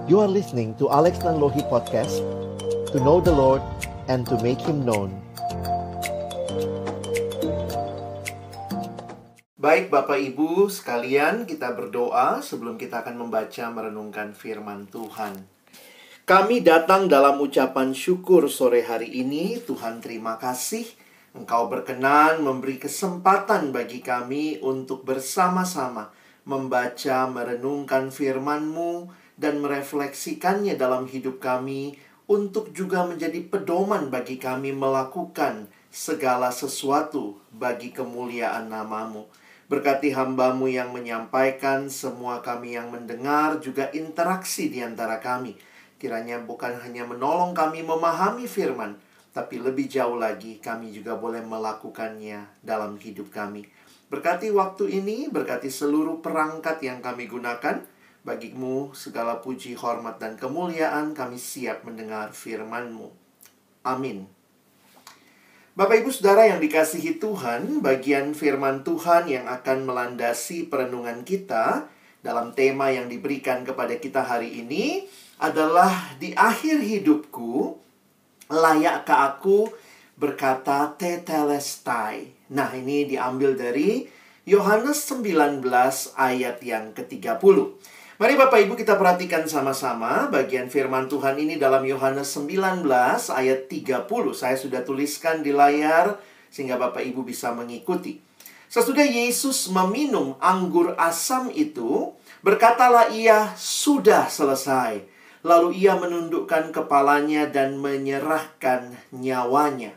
You are listening to Alex Nanlohi Podcast, to know the Lord and to make Him known. Baik Bapak Ibu sekalian, kita berdoa sebelum kita akan membaca merenungkan firman Tuhan. Kami datang dalam ucapan syukur sore hari ini. Tuhan, terima kasih Engkau berkenan memberi kesempatan bagi kami untuk bersama-sama membaca, merenungkan firman-Mu dan merefleksikannya dalam hidup kami, untuk juga menjadi pedoman bagi kami melakukan segala sesuatu bagi kemuliaan nama-Mu. Berkati hamba-Mu yang menyampaikan, semua kami yang mendengar, juga interaksi di antara kami. Kiranya bukan hanya menolong kami memahami firman, tapi lebih jauh lagi kami juga boleh melakukannya dalam hidup kami. Berkati waktu ini, berkati seluruh perangkat yang kami gunakan. Bagi-Mu segala puji, hormat, dan kemuliaan. Kami siap mendengar firman-Mu. Amin. Bapak, Ibu, Saudara yang dikasihi Tuhan, bagian firman Tuhan yang akan melandasi perenungan kita dalam tema yang diberikan kepada kita hari ini adalah, di akhir hidupku, layakkah aku berkata tetelestai. Nah, ini diambil dari Yohanes 19 ayat yang ke-30. Mari Bapak Ibu kita perhatikan sama-sama bagian firman Tuhan ini dalam Yohanes 19 ayat 30. Saya sudah tuliskan di layar sehingga Bapak Ibu bisa mengikuti. Sesudah Yesus meminum anggur asam itu, berkatalah ia, "Sudah selesai." Lalu ia menundukkan kepalanya dan menyerahkan nyawanya.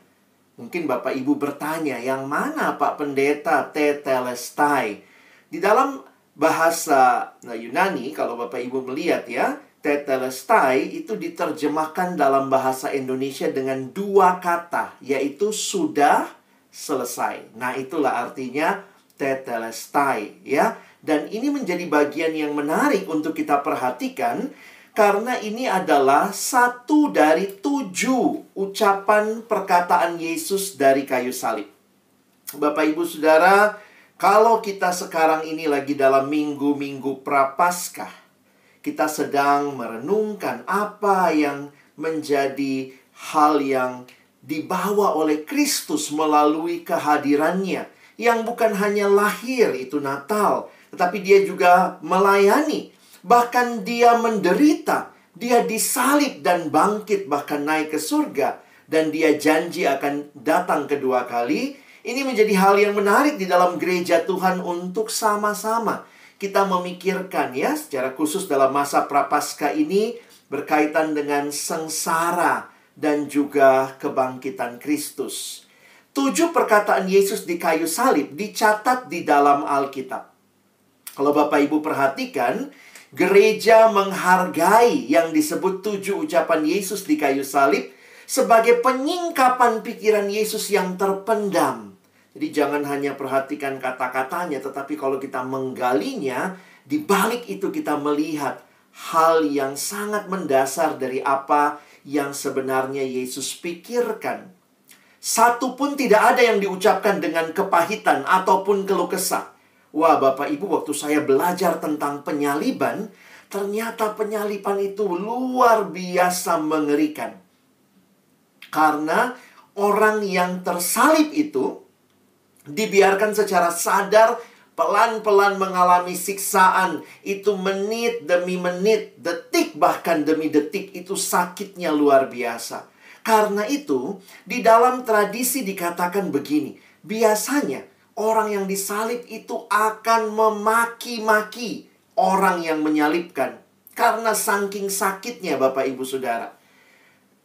Mungkin Bapak Ibu bertanya, yang mana Pak Pendeta tetelestai? Di dalam bahasa Yunani, kalau Bapak Ibu melihat ya, tetelestai itu diterjemahkan dalam bahasa Indonesia dengan dua kata, yaitu sudah selesai. Nah, itulah artinya tetelestai ya. Dan ini menjadi bagian yang menarik untuk kita perhatikan, karena ini adalah satu dari 7 ucapan perkataan Yesus dari kayu salib. Bapak, Ibu, Saudara, kalau kita sekarang ini lagi dalam minggu-minggu Prapaskah, kita sedang merenungkan apa yang menjadi hal yang dibawa oleh Kristus melalui kehadirannya, yang bukan hanya lahir, itu Natal, tetapi dia juga melayani. Bahkan dia menderita, dia disalib dan bangkit, bahkan naik ke surga. Dan dia janji akan datang kedua kali. Ini menjadi hal yang menarik di dalam gereja Tuhan untuk sama-sama kita memikirkan ya, secara khusus dalam masa Prapaskah ini berkaitan dengan sengsara dan juga kebangkitan Kristus. 7 perkataan Yesus di kayu salib dicatat di dalam Alkitab. Kalau Bapak Ibu perhatikan, gereja menghargai yang disebut 7 ucapan Yesus di kayu salib sebagai penyingkapan pikiran Yesus yang terpendam. Jadi jangan hanya perhatikan kata-katanya, tetapi kalau kita menggalinya, di balik itu kita melihat hal yang sangat mendasar dari apa yang sebenarnya Yesus pikirkan. Satu pun tidak ada yang diucapkan dengan kepahitan ataupun keluh kesah. Wah, Bapak Ibu, waktu saya belajar tentang penyaliban, ternyata penyaliban itu luar biasa mengerikan. Karena orang yang tersalib itu dibiarkan secara sadar pelan-pelan mengalami siksaan. Itu menit demi menit, detik bahkan demi detik, itu sakitnya luar biasa. Karena itu, di dalam tradisi dikatakan begini, biasanya orang yang disalib itu akan memaki-maki orang yang menyalibkan. Karena saking sakitnya, Bapak Ibu Saudara.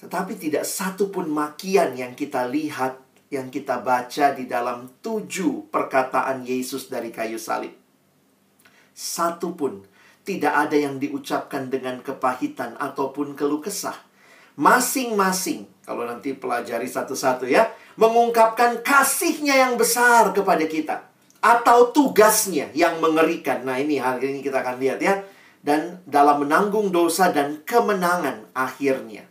Tetapi tidak satu pun makian yang kita lihat, yang kita baca di dalam 7 perkataan Yesus dari kayu salib. Satu pun tidak ada yang diucapkan dengan kepahitan ataupun keluh kesah. Masing-masing, kalau nanti pelajari satu-satu ya, mengungkapkan kasihnya yang besar kepada kita, atau tugasnya yang mengerikan. Nah, ini hari ini kita akan lihat ya. Dan dalam menanggung dosa dan kemenangan akhirnya.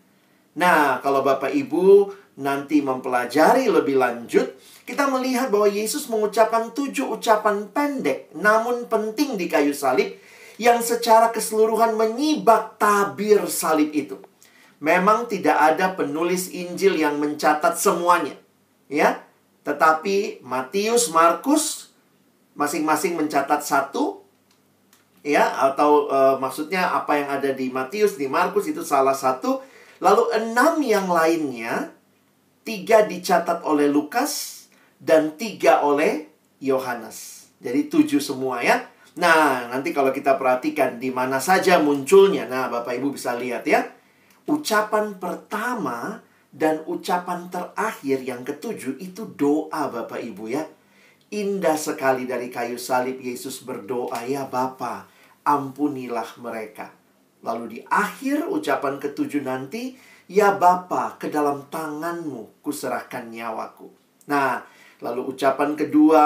Nah, kalau Bapak Ibu nanti mempelajari lebih lanjut, kita melihat bahwa Yesus mengucapkan 7 ucapan pendek namun penting di kayu salib, yang secara keseluruhan menyibak tabir salib itu. Memang tidak ada penulis Injil yang mencatat semuanya, ya. Tetapi Matius, Markus masing-masing mencatat satu, ya, atau maksudnya apa yang ada di Matius, di Markus itu salah satu. Lalu 6 yang lainnya, 3 dicatat oleh Lukas dan 3 oleh Yohanes. Jadi 7 semua, ya. Nah, nanti kalau kita perhatikan di mana saja munculnya. Nah, Bapak Ibu bisa lihat, ya. Ucapan pertama dan ucapan terakhir yang ketujuh itu doa, Bapak Ibu, ya. Indah sekali dari kayu salib Yesus berdoa, ya Bapa, ampunilah mereka. Lalu di akhir ucapan ketujuh nanti, ya Bapa, ke dalam tanganmu kuserahkan nyawaku. Nah, lalu ucapan kedua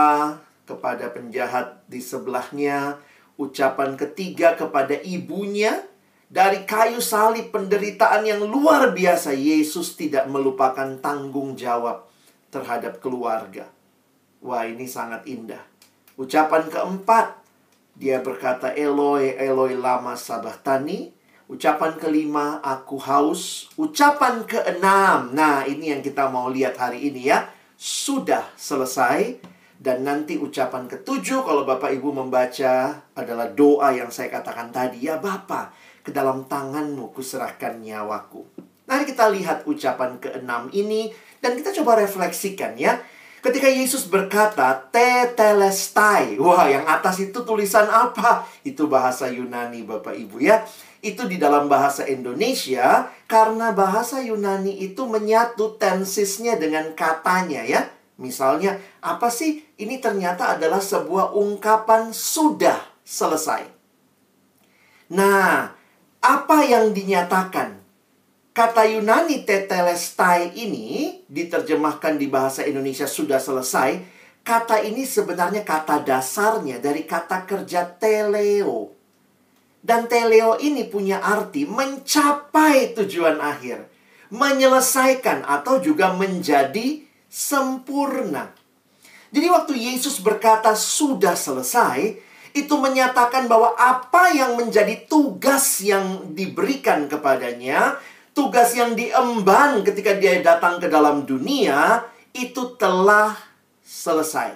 kepada penjahat di sebelahnya. Ucapan ketiga kepada ibunya. Dari kayu salib penderitaan yang luar biasa, Yesus tidak melupakan tanggung jawab terhadap keluarga. Wah, ini sangat indah. Ucapan keempat, dia berkata, Eloi, Eloi, lama sabachthani. Ucapan kelima, aku haus. Ucapan keenam, nah ini yang kita mau lihat hari ini, ya. Sudah selesai. Dan nanti ucapan ketujuh, kalau Bapak Ibu membaca, adalah doa yang saya katakan tadi. Ya Bapa, ke dalam tanganmu kuserahkan nyawaku. Mari kita lihat ucapan keenam ini. Dan kita coba refleksikan, ya. Ketika Yesus berkata, tetelestai. Wah, yang atas itu tulisan apa? Itu bahasa Yunani, Bapak Ibu, ya. Itu di dalam bahasa Indonesia, karena bahasa Yunani itu menyatu tensisnya dengan katanya, ya. Misalnya, apa sih? Ini ternyata adalah sebuah ungkapan sudah selesai. Nah, apa yang dinyatakan? Kata Yunani tetelestai ini diterjemahkan di bahasa Indonesia sudah selesai. Kata ini sebenarnya kata dasarnya dari kata kerja teleo. Dan teleo ini punya arti mencapai tujuan akhir, menyelesaikan atau juga menjadi sempurna. Jadi waktu Yesus berkata sudah selesai, itu menyatakan bahwa apa yang menjadi tugas yang diberikan kepadanya, tugas yang diemban ketika dia datang ke dalam dunia, itu telah selesai.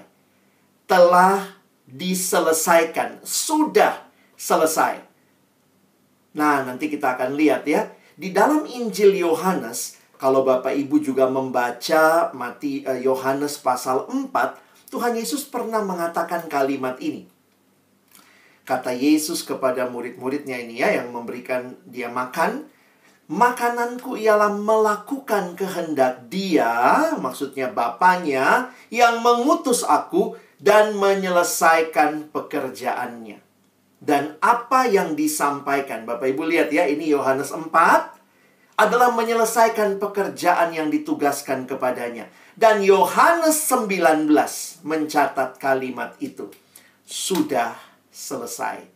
Telah diselesaikan. Sudah selesai. Nah, nanti kita akan lihat, ya. Di dalam Injil Yohanes, kalau Bapak Ibu juga membaca Yohanes pasal 4, Tuhan Yesus pernah mengatakan kalimat ini. Kata Yesus kepada murid-muridnya ini, ya, yang memberikan dia makan. Makananku ialah melakukan kehendak Dia, maksudnya Bapanya, yang mengutus aku dan menyelesaikan pekerjaannya. Dan apa yang disampaikan, Bapak Ibu lihat, ya, ini Yohanes 4 adalah menyelesaikan pekerjaan yang ditugaskan kepadanya. Dan Yohanes 19 mencatat kalimat itu. Sudah selesai.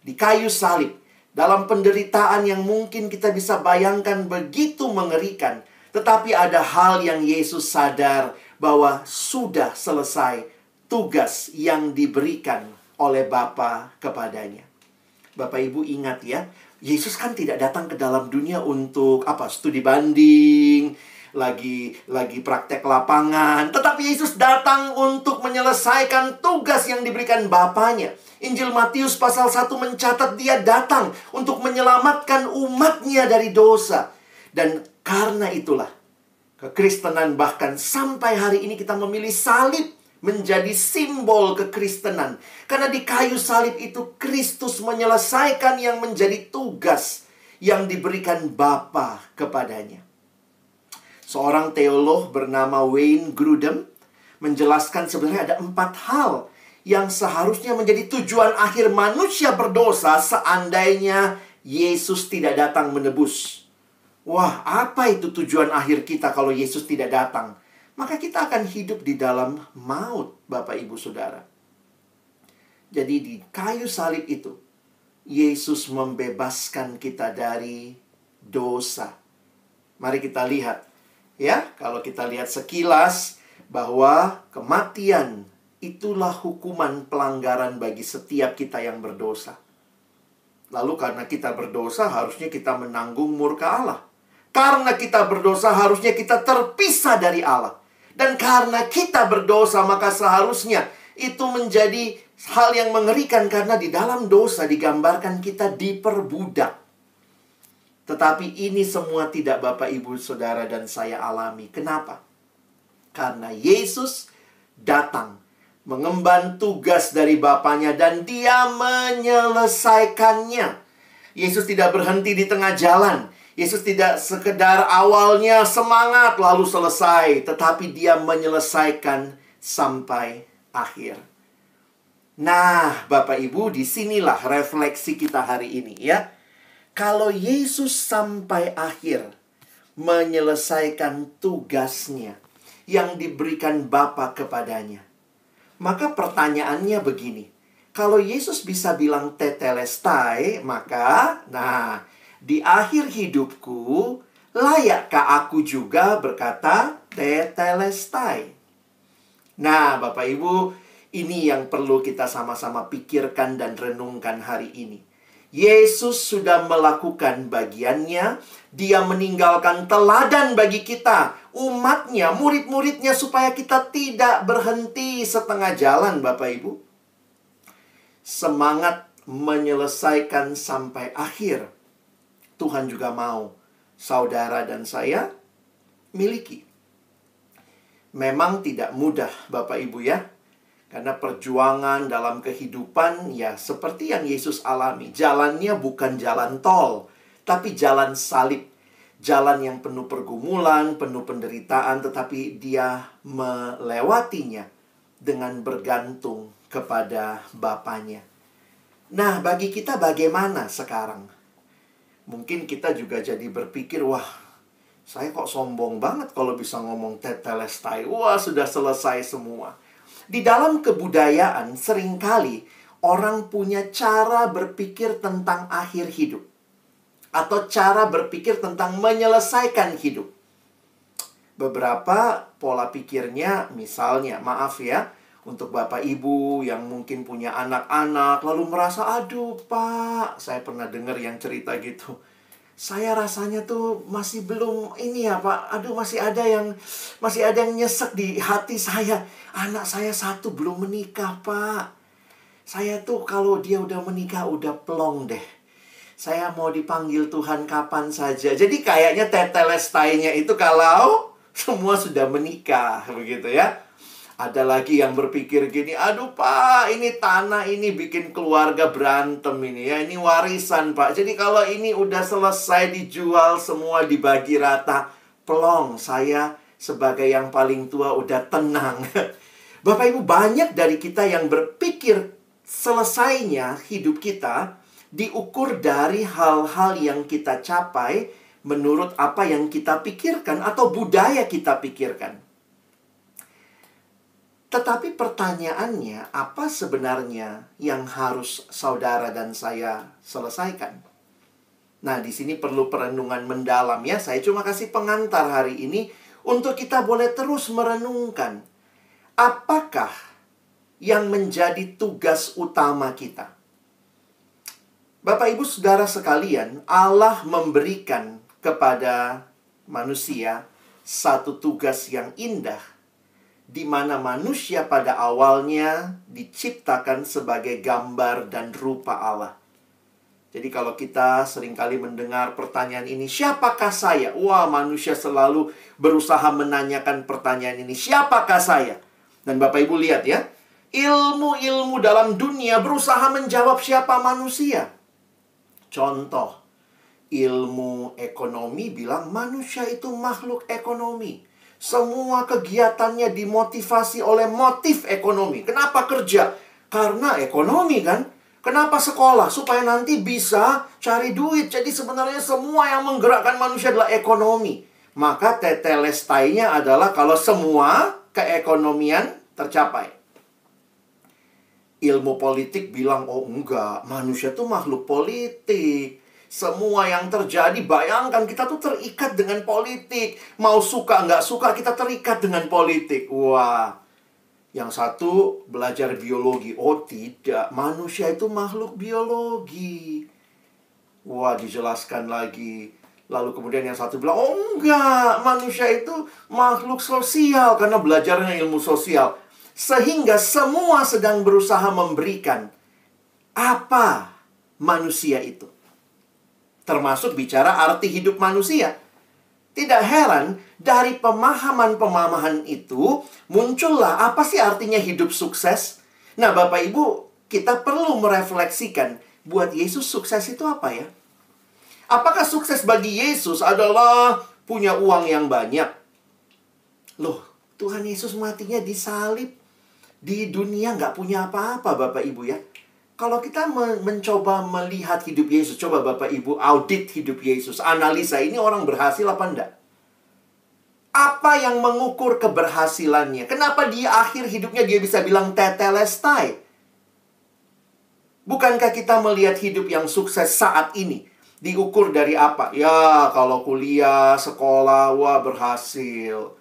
Di kayu salib, dalam penderitaan yang mungkin kita bisa bayangkan begitu mengerikan. Tetapi ada hal yang Yesus sadar bahwa sudah selesai tugas yang diberikan oleh Bapa kepadanya. Bapak Ibu ingat, ya, Yesus kan tidak datang ke dalam dunia untuk studi banding, lagi praktek lapangan. Tetapi Yesus datang untuk menyelesaikan tugas yang diberikan Bapanya. Injil Matius pasal 1 mencatat dia datang untuk menyelamatkan umatnya dari dosa. Dan karena itulah, kekristenan bahkan sampai hari ini kita memilih salib menjadi simbol kekristenan. Karena di kayu salib itu Kristus menyelesaikan yang menjadi tugas yang diberikan Bapa kepadanya. Seorang teolog bernama Wayne Grudem menjelaskan sebenarnya ada 4 hal yang seharusnya menjadi tujuan akhir manusia berdosa seandainya Yesus tidak datang menebus. Wah, apa itu tujuan akhir kita kalau Yesus tidak datang? Maka kita akan hidup di dalam maut, Bapak Ibu Saudara. Jadi di kayu salib itu, Yesus membebaskan kita dari dosa. Mari kita lihat, ya, kalau kita lihat sekilas bahwa kematian itulah hukuman pelanggaran bagi setiap kita yang berdosa. Lalu karena kita berdosa, harusnya kita menanggung murka Allah. Karena kita berdosa, harusnya kita terpisah dari Allah. Dan karena kita berdosa, maka seharusnya itu menjadi hal yang mengerikan. Karena di dalam dosa digambarkan kita diperbudak. Tetapi ini semua tidak Bapak, Ibu, Saudara, dan saya alami. Kenapa? Karena Yesus datang mengemban tugas dari Bapaknya dan dia menyelesaikannya. Yesus tidak berhenti di tengah jalan. Yesus tidak sekedar awalnya semangat lalu selesai, tetapi dia menyelesaikan sampai akhir. Nah, Bapak Ibu, disinilah refleksi kita hari ini ya. Kalau Yesus sampai akhir menyelesaikan tugasnya yang diberikan Bapa kepadanya, maka pertanyaannya begini. Kalau Yesus bisa bilang tetelestai, maka, di akhir hidupku, layakkah aku juga berkata tetelestai? Nah, Bapak Ibu, ini yang perlu kita sama-sama pikirkan dan renungkan hari ini. Yesus sudah melakukan bagiannya. Dia meninggalkan teladan bagi kita, umatnya, murid-muridnya, supaya kita tidak berhenti setengah jalan, Bapak Ibu. Semangat menyelesaikan sampai akhir, Tuhan juga mau saudara dan saya miliki. Memang tidak mudah, Bapak Ibu ya. Karena perjuangan dalam kehidupan, ya seperti yang Yesus alami. Jalannya bukan jalan tol, tapi jalan salib. Jalan yang penuh pergumulan, penuh penderitaan, tetapi dia melewatinya dengan bergantung kepada Bapaknya. Nah, bagi kita bagaimana sekarang? Mungkin kita juga jadi berpikir, wah, saya kok sombong banget kalau bisa ngomong tetelestai. Wah, sudah selesai semua. Di dalam kebudayaan, seringkali orang punya cara berpikir tentang akhir hidup. Atau cara berpikir tentang menyelesaikan hidup. Beberapa pola pikirnya, misalnya, maaf ya, untuk Bapak Ibu yang mungkin punya anak-anak, lalu merasa, aduh Pak, saya pernah dengar yang cerita gitu. Saya rasanya tuh masih belum ini ya Pak. Aduh masih ada yang nyesek di hati saya. Anak saya satu belum menikah Pak. Saya tuh kalau dia udah menikah udah plong deh. Saya mau dipanggil Tuhan kapan saja. Jadi kayaknya tetelestainya itu kalau semua sudah menikah begitu ya. Ada lagi yang berpikir gini, aduh Pak, ini tanah ini bikin keluarga berantem ini ya. Ini warisan Pak. Jadi kalau ini udah selesai dijual semua dibagi rata, plong, saya sebagai yang paling tua udah tenang. Bapak Ibu, banyak dari kita yang berpikir selesainya hidup kita diukur dari hal-hal yang kita capai menurut apa yang kita pikirkan atau budaya kita pikirkan. Tetapi pertanyaannya, apa sebenarnya yang harus saudara dan saya selesaikan? Nah, di sini perlu perenungan mendalam ya. Saya cuma kasih pengantar hari ini untuk kita boleh terus merenungkan. Apakah yang menjadi tugas utama kita? Bapak, Ibu, Saudara sekalian, Allah memberikan kepada manusia satu tugas yang indah, di mana manusia pada awalnya diciptakan sebagai gambar dan rupa Allah. Jadi kalau kita seringkali mendengar pertanyaan ini, siapakah saya? Wah, manusia selalu berusaha menanyakan pertanyaan ini, siapakah saya? Dan Bapak Ibu lihat ya, ilmu-ilmu dalam dunia berusaha menjawab siapa manusia. Contoh, ilmu ekonomi bilang manusia itu makhluk ekonomi. Semua kegiatannya dimotivasi oleh motif ekonomi. Kenapa kerja? Karena ekonomi kan. Kenapa sekolah? Supaya nanti bisa cari duit. Jadi sebenarnya semua yang menggerakkan manusia adalah ekonomi. Maka tetelestainya adalah kalau semua keekonomian tercapai. Ilmu politik bilang, oh enggak, manusia tuh makhluk politik. Semua yang terjadi, bayangkan kita tuh terikat dengan politik. Mau suka nggak suka, kita terikat dengan politik. Wah, yang satu belajar biologi. Oh tidak, manusia itu makhluk biologi. Wah, dijelaskan lagi. Lalu kemudian yang satu bilang, oh enggak, manusia itu makhluk sosial karena belajarnya ilmu sosial. Sehingga semua sedang berusaha memberikan apa manusia itu. Termasuk bicara arti hidup manusia. Tidak heran, dari pemahaman-pemahaman itu muncullah apa sih artinya hidup sukses. Nah, Bapak Ibu, kita perlu merefleksikan, buat Yesus sukses itu apa ya? Apakah sukses bagi Yesus adalah punya uang yang banyak? Loh, Tuhan Yesus matinya disalib. Di dunia nggak punya apa-apa, Bapak Ibu ya. Kalau kita mencoba melihat hidup Yesus, coba Bapak Ibu audit hidup Yesus, analisa ini orang berhasil apa enggak? Apa yang mengukur keberhasilannya? Kenapa di akhir hidupnya dia bisa bilang tetelestai? Bukankah kita melihat hidup yang sukses saat ini diukur dari apa? Ya, kalau kuliah, sekolah, wah berhasil.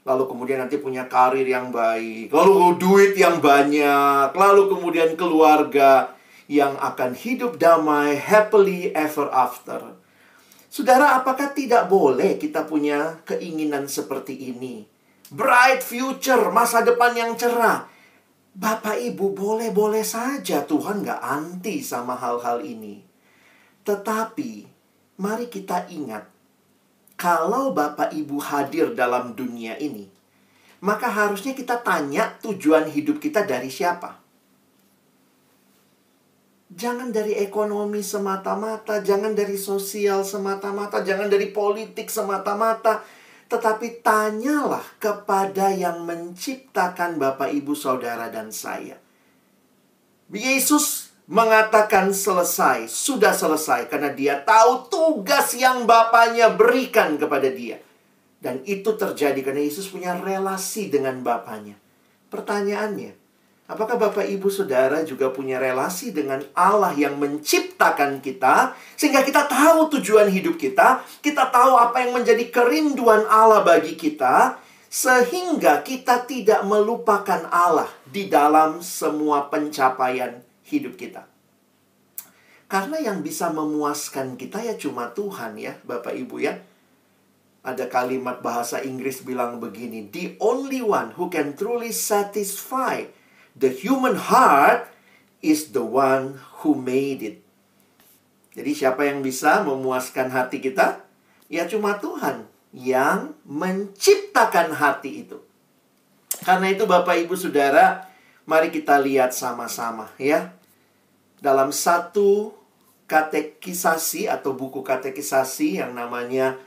Lalu kemudian nanti punya karir yang baik. Lalu duit yang banyak. Lalu kemudian keluarga yang akan hidup damai, happily ever after. Saudara, apakah tidak boleh kita punya keinginan seperti ini? Bright future, masa depan yang cerah. Bapak Ibu, boleh-boleh saja. Tuhan gak anti sama hal-hal ini. Tetapi, mari kita ingat, kalau Bapak Ibu hadir dalam dunia ini, maka harusnya kita tanya tujuan hidup kita dari siapa. Jangan dari ekonomi semata-mata, jangan dari sosial semata-mata, jangan dari politik semata-mata. Tetapi tanyalah kepada yang menciptakan Bapak, Ibu, Saudara, dan saya. Yesus mengatakan selesai, sudah selesai, karena dia tahu tugas yang Bapaknya berikan kepada dia. Dan itu terjadi karena Yesus punya relasi dengan Bapaknya. Pertanyaannya, apakah Bapak, Ibu, Saudara juga punya relasi dengan Allah yang menciptakan kita, sehingga kita tahu tujuan hidup kita, kita tahu apa yang menjadi kerinduan Allah bagi kita, sehingga kita tidak melupakan Allah di dalam semua pencapaian hidup kita. Karena yang bisa memuaskan kita ya cuma Tuhan ya, Bapak Ibu ya. Ada kalimat bahasa Inggris bilang begini, the only one who can truly satisfy the human heart is the one who made it. Jadi siapa yang bisa memuaskan hati kita? Ya cuma Tuhan yang menciptakan hati itu. Karena itu Bapak, Ibu, Saudara, mari kita lihat sama-sama ya. Dalam satu katekisasi atau buku katekisasi yang namanya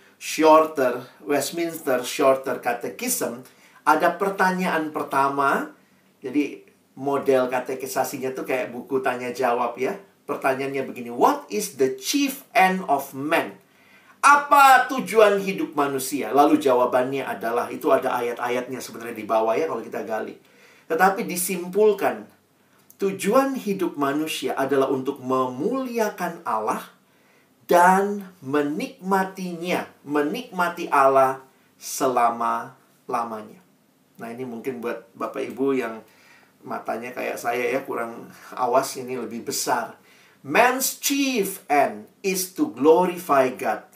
Westminster Shorter Catechism, ada pertanyaan pertama. Jadi model katekisasinya tuh kayak buku tanya jawab ya. Pertanyaannya begini, what is the chief end of man? Apa tujuan hidup manusia? Lalu jawabannya adalah, itu ada ayat-ayatnya sebenarnya di bawah ya kalau kita gali. Tetapi disimpulkan, tujuan hidup manusia adalah untuk memuliakan Allah dan menikmatinya, menikmati Allah selama-lamanya. Nah, ini mungkin buat Bapak Ibu yang matanya kayak saya ya, kurang awas, ini lebih besar. Man's chief end is to glorify God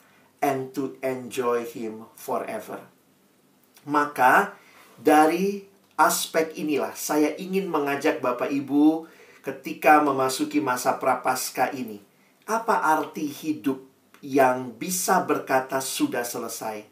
and to enjoy Him forever. Maka dari aspek inilah saya ingin mengajak Bapak Ibu ketika memasuki masa Prapaskah ini. Apa arti hidup yang bisa berkata sudah selesai?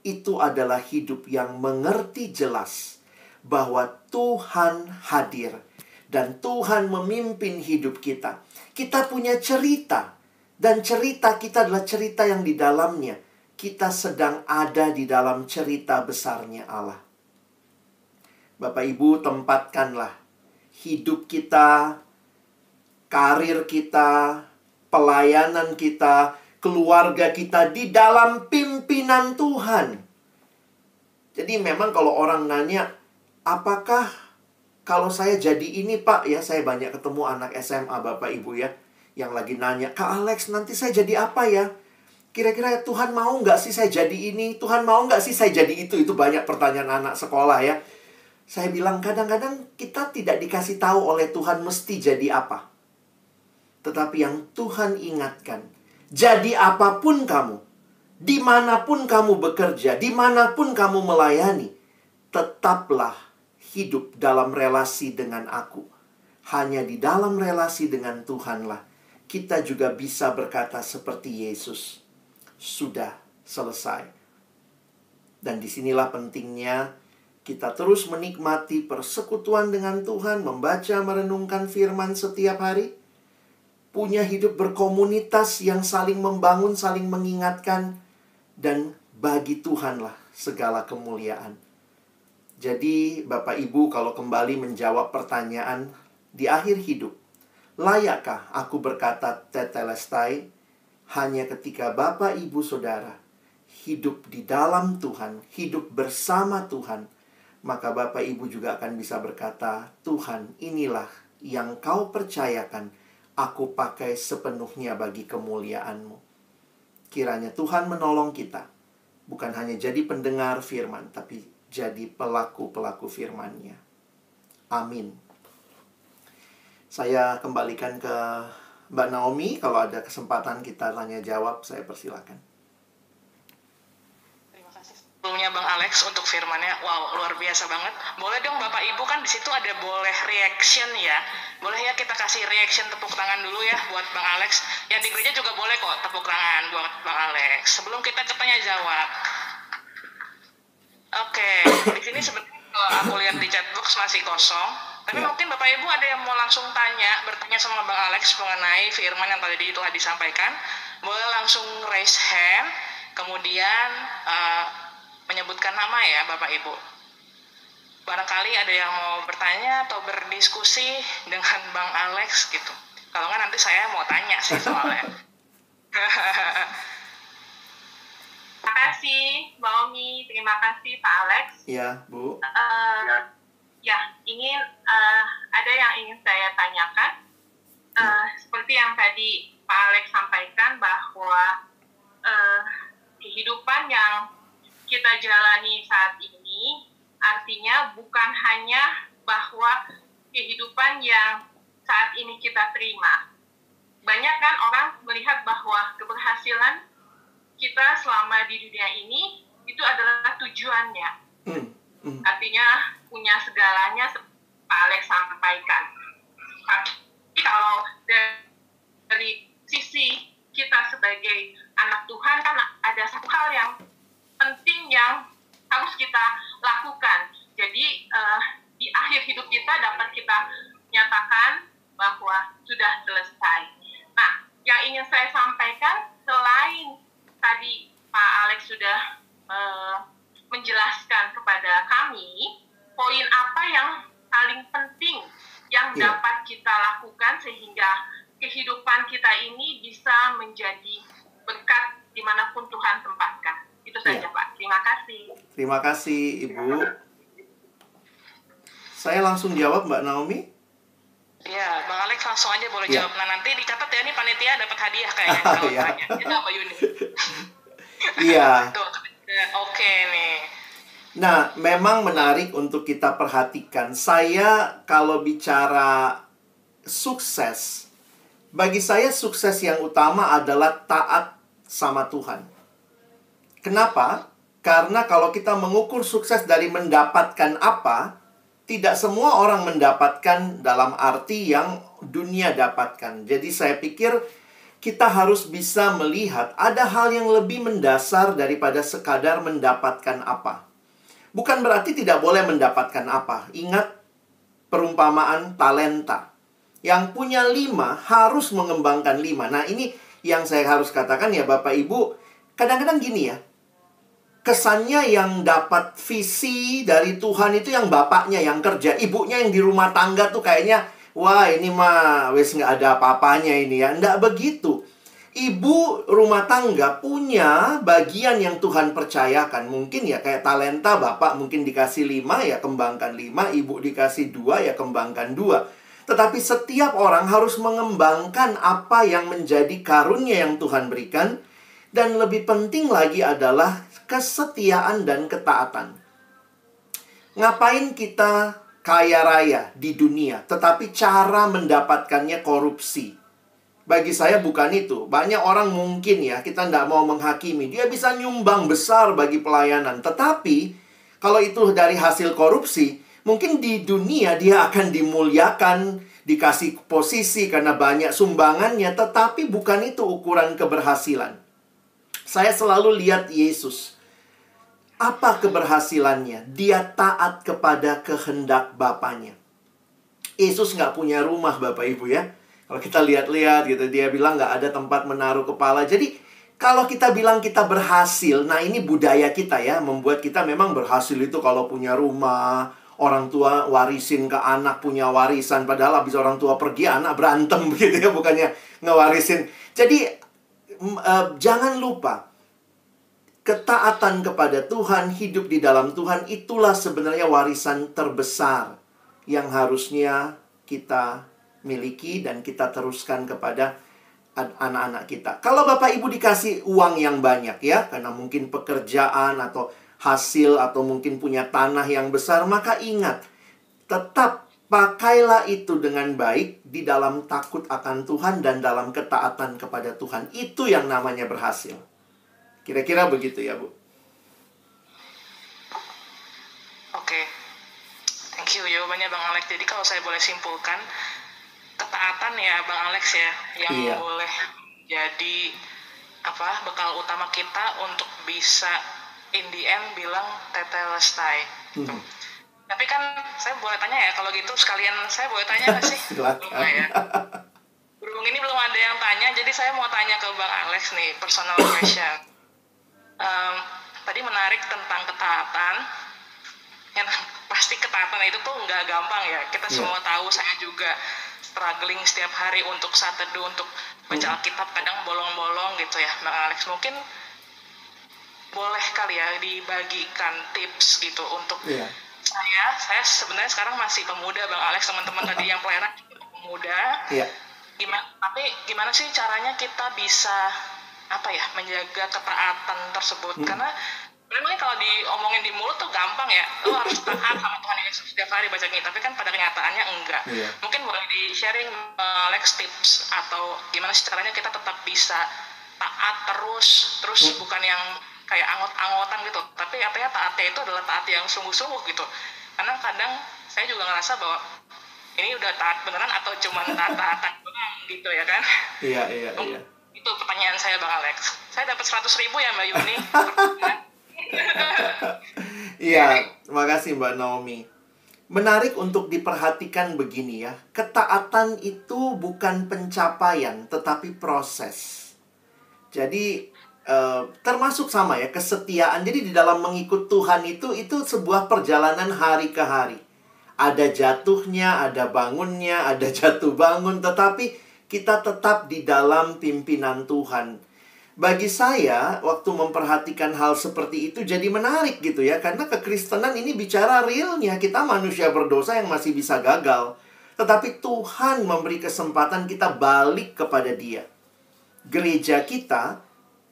Itu adalah hidup yang mengerti jelas bahwa Tuhan hadir dan Tuhan memimpin hidup kita. Kita punya cerita, dan cerita kita adalah cerita yang di dalamnya kita sedang ada di dalam cerita besarnya Allah. Bapak Ibu, tempatkanlah hidup kita, karir kita, pelayanan kita, keluarga kita di dalam pimpinan Tuhan. Jadi memang kalau orang nanya, apakah kalau saya jadi ini Pak, ya saya banyak ketemu anak SMA Bapak Ibu ya, yang lagi nanya, Kak Alex nanti saya jadi apa ya? Kira-kira Tuhan mau nggak sih saya jadi ini? Tuhan mau nggak sih saya jadi itu? Itu banyak pertanyaan anak sekolah ya. Saya bilang kadang-kadang kita tidak dikasih tahu oleh Tuhan mesti jadi apa. Tetapi yang Tuhan ingatkan, Jadi apapun kamu, dimanapun kamu bekerja, dimanapun kamu melayani, tetaplah hidup dalam relasi dengan aku. Hanya di dalam relasi dengan Tuhanlah kita juga bisa berkata seperti Yesus, sudah selesai. Dan disinilah pentingnya kita terus menikmati persekutuan dengan Tuhan, membaca, merenungkan firman setiap hari, punya hidup berkomunitas yang saling membangun, saling mengingatkan, dan bagi Tuhanlah segala kemuliaan. Jadi Bapak Ibu, kalau kembali menjawab pertanyaan di akhir hidup, layakkah aku berkata tetelestai hanya ketika Bapak Ibu Saudara hidup di dalam Tuhan, hidup bersama Tuhan, maka Bapak Ibu juga akan bisa berkata, Tuhan, inilah yang kau percayakan, aku pakai sepenuhnya bagi kemuliaan-Mu. Kiranya Tuhan menolong kita, bukan hanya jadi pendengar firman, tapi jadi pelaku-pelaku firman-Nya. Amin. Saya kembalikan ke Mbak Naomi. Kalau ada kesempatan kita tanya jawab, saya persilakan. Terima kasih sebelumnya Bang Alex untuk firmannya. Wow, luar biasa banget. Boleh dong Bapak Ibu, kan di situ ada boleh reaction ya. Boleh ya kita kasih reaction tepuk tangan dulu ya buat Bang Alex. Yang di gereja juga boleh kok tepuk tangan buat Bang Alex. Sebelum kita ke tanya jawab. Oke, di sini sebenarnya kalau aku lihat di chatbox masih kosong. Tapi mungkin Bapak Ibu ada yang mau langsung bertanya sama Bang Alex mengenai firman yang tadi telah disampaikan. Boleh langsung raise hand, kemudian menyebutkan nama ya Bapak Ibu. Barangkali ada yang mau bertanya atau berdiskusi dengan Bang Alex gitu. Kalau nggak nanti saya mau tanya sih soalnya. Terima kasih Mbak Omi, terima kasih Pak Alex. Ya, Bu. Ada yang ingin saya tanyakan. Seperti yang tadi Pak Alex sampaikan bahwa kehidupan yang kita jalani saat ini artinya bukan hanya bahwa kehidupan yang saat ini kita terima. Banyak kan orang melihat bahwa keberhasilan kita selama di dunia ini itu adalah tujuannya. Artinya punya segalanya Pak Alex sampaikan. Tapi kalau dari sisi kita sebagai anak Tuhan kan ada satu hal yang penting yang harus kita lakukan. Jadi di akhir hidup kita dapat kita nyatakan bahwa sudah selesai. Nah, yang ingin saya sampaikan selain tadi Pak Alex sudah menjelaskan kepada kami poin apa yang paling penting yang dapat kita lakukan sehingga kehidupan kita ini bisa menjadi berkat dimanapun Tuhan tempatkan. Itu saja Pak. Terima kasih. Terima kasih Ibu. Saya langsung jawab Mbak Naomi. Iya, Bang Alex langsung aja boleh jawab. Nah nanti dicatat ya, nih panitia dapat hadiah kayaknya kalau tanya. Itu Mbak Yuni. Iya. Oke nih. Nah, memang menarik untuk kita perhatikan. Saya kalau bicara sukses, bagi saya sukses yang utama adalah taat sama Tuhan. Kenapa? Karena kalau kita mengukur sukses dari mendapatkan apa, tidak semua orang mendapatkan dalam arti yang dunia dapatkan. Jadi saya pikir kita harus bisa melihat ada hal yang lebih mendasar daripada sekadar mendapatkan apa. Bukan berarti tidak boleh mendapatkan apa. Ingat perumpamaan talenta. Yang punya 5 harus mengembangkan 5. Nah ini yang saya harus katakan ya Bapak Ibu. Kadang-kadang gini ya. Kesannya yang dapat visi dari Tuhan itu yang bapaknya yang kerja. Ibunya yang di rumah tangga tuh kayaknya, wah ini mah wes nggak ada apa-apanya ini ya. Nggak begitu. Ibu rumah tangga punya bagian yang Tuhan percayakan. Mungkin ya kayak talenta, bapak mungkin dikasih 5 ya kembangkan 5. Ibu dikasih 2 ya kembangkan 2. Tetapi setiap orang harus mengembangkan apa yang menjadi karunia yang Tuhan berikan. Dan lebih penting lagi adalah kesetiaan dan ketaatan. Ngapain kita kaya raya di dunia, tetapi cara mendapatkannya korupsi? Bagi saya bukan itu. Banyak orang mungkin ya, kita tidak mau menghakimi. Dia bisa nyumbang besar bagi pelayanan. Tetapi, kalau itu dari hasil korupsi, mungkin di dunia dia akan dimuliakan, dikasih posisi karena banyak sumbangannya. Tetapi bukan itu ukuran keberhasilan. Saya selalu lihat Yesus. Apa keberhasilannya? Dia taat kepada kehendak Bapaknya. Yesus nggak punya rumah, Bapak Ibu ya. Kalau kita lihat-lihat gitu, dia bilang nggak ada tempat menaruh kepala. Jadi, kalau kita bilang kita berhasil, nah ini budaya kita ya, membuat kita memang berhasil itu kalau punya rumah, orang tua warisin ke anak, punya warisan. Padahal habis orang tua pergi, anak berantem gitu ya, bukannya ngewarisin. Jadi, jangan lupa, ketaatan kepada Tuhan, hidup di dalam Tuhan, itulah sebenarnya warisan terbesar yang harusnya kita miliki dan kita teruskan kepada anak-anak kita. Kalau Bapak Ibu dikasih uang yang banyak ya, karena mungkin pekerjaan atau hasil atau mungkin punya tanah yang besar, maka ingat, tetap pakailah itu dengan baik di dalam takut akan Tuhan dan dalam ketaatan kepada Tuhan. Itu yang namanya berhasil. Kira-kira begitu ya, Bu. Oke. Thank you jawabannya Bang Alex. Jadi kalau saya boleh simpulkan, ketaatan ya Bang Alex ya yang boleh jadi bekal utama kita untuk bisa in the end bilang tetelestai. Tapi kan saya boleh tanya ya, kalau gitu sekalian saya boleh tanya nggak sih? Silakan. Ya. Berhubung ini belum ada yang tanya, jadi saya mau tanya ke Bang Alex nih, personal question. Tadi menarik tentang ketaatan. Yang pasti ketaatan itu tuh nggak gampang ya. Kita semua tahu, saya juga struggling setiap hari untuk saat teduh, untuk baca Alkitab, kadang bolong-bolong gitu ya. Bang Alex, mungkin boleh kali ya dibagikan tips gitu untuk saya sebenarnya sekarang masih pemuda Bang Alex, teman-teman tadi yang pelayanan pemuda. Tapi gimana sih caranya kita bisa menjaga ketaatan tersebut? Karena memang kalau diomongin di mulut tuh gampang ya, lo harus taat sama Tuhan Yesus setiap hari baca Alkitab, tapi kan pada kenyataannya enggak. Mungkin boleh di-sharing Alex tips atau gimana sih caranya kita tetap bisa taat terus bukan yang kayak anggot-anggotan gitu, tapi artinya taatnya itu adalah taat yang sungguh-sungguh gitu. Karena kadang saya juga ngerasa bahwa ini udah taat beneran atau cuma taat-taatan doang gitu ya kan. Iya. Itu pertanyaan saya Bang Alex. Saya dapat 100.000 ya Mbak Yuni. Iya, terima kasih Mbak Naomi. Menarik untuk diperhatikan begini ya. Ketaatan itu bukan pencapaian, tetapi proses. Jadi, termasuk sama ya, kesetiaan. Jadi di dalam mengikut Tuhan itu sebuah perjalanan hari ke hari. Ada jatuhnya, ada bangunnya, ada jatuh bangun. Tetapi kita tetap di dalam pimpinan Tuhan. Bagi saya, waktu memperhatikan hal seperti itu jadi menarik gitu ya. Karena kekristenan ini bicara realnya. Kita manusia berdosa yang masih bisa gagal. Tetapi Tuhan memberi kesempatan kita balik kepada Dia. Gereja kita,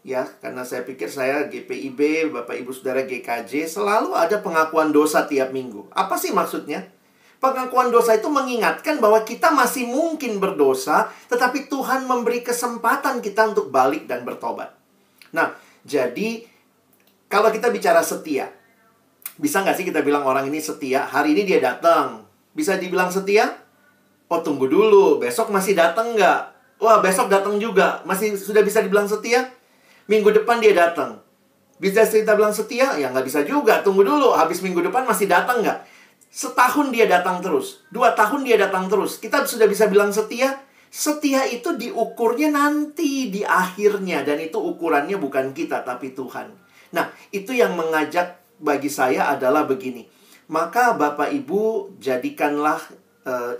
ya, karena saya pikir saya GPIB, Bapak Ibu Saudara GKJ, selalu ada pengakuan dosa tiap minggu. Apa sih maksudnya? Pengakuan dosa itu mengingatkan bahwa kita masih mungkin berdosa, tetapi Tuhan memberi kesempatan kita untuk balik dan bertobat. Nah, jadi kalau kita bicara setia, bisa nggak sih kita bilang orang ini setia? Hari ini dia datang, bisa dibilang setia? Oh, tunggu dulu, besok masih datang nggak? Wah, besok datang juga, sudah bisa dibilang setia? Minggu depan dia datang, bisa kita bilang setia? Ya nggak bisa juga, tunggu dulu, habis minggu depan masih datang nggak? Setahun dia datang terus, 2 tahun dia datang terus. Kita sudah bisa bilang setia? Setia itu diukurnya nanti di akhirnya. Dan itu ukurannya bukan kita, tapi Tuhan. Nah, itu yang mengajak bagi saya adalah begini. Maka Bapak Ibu, jadikanlah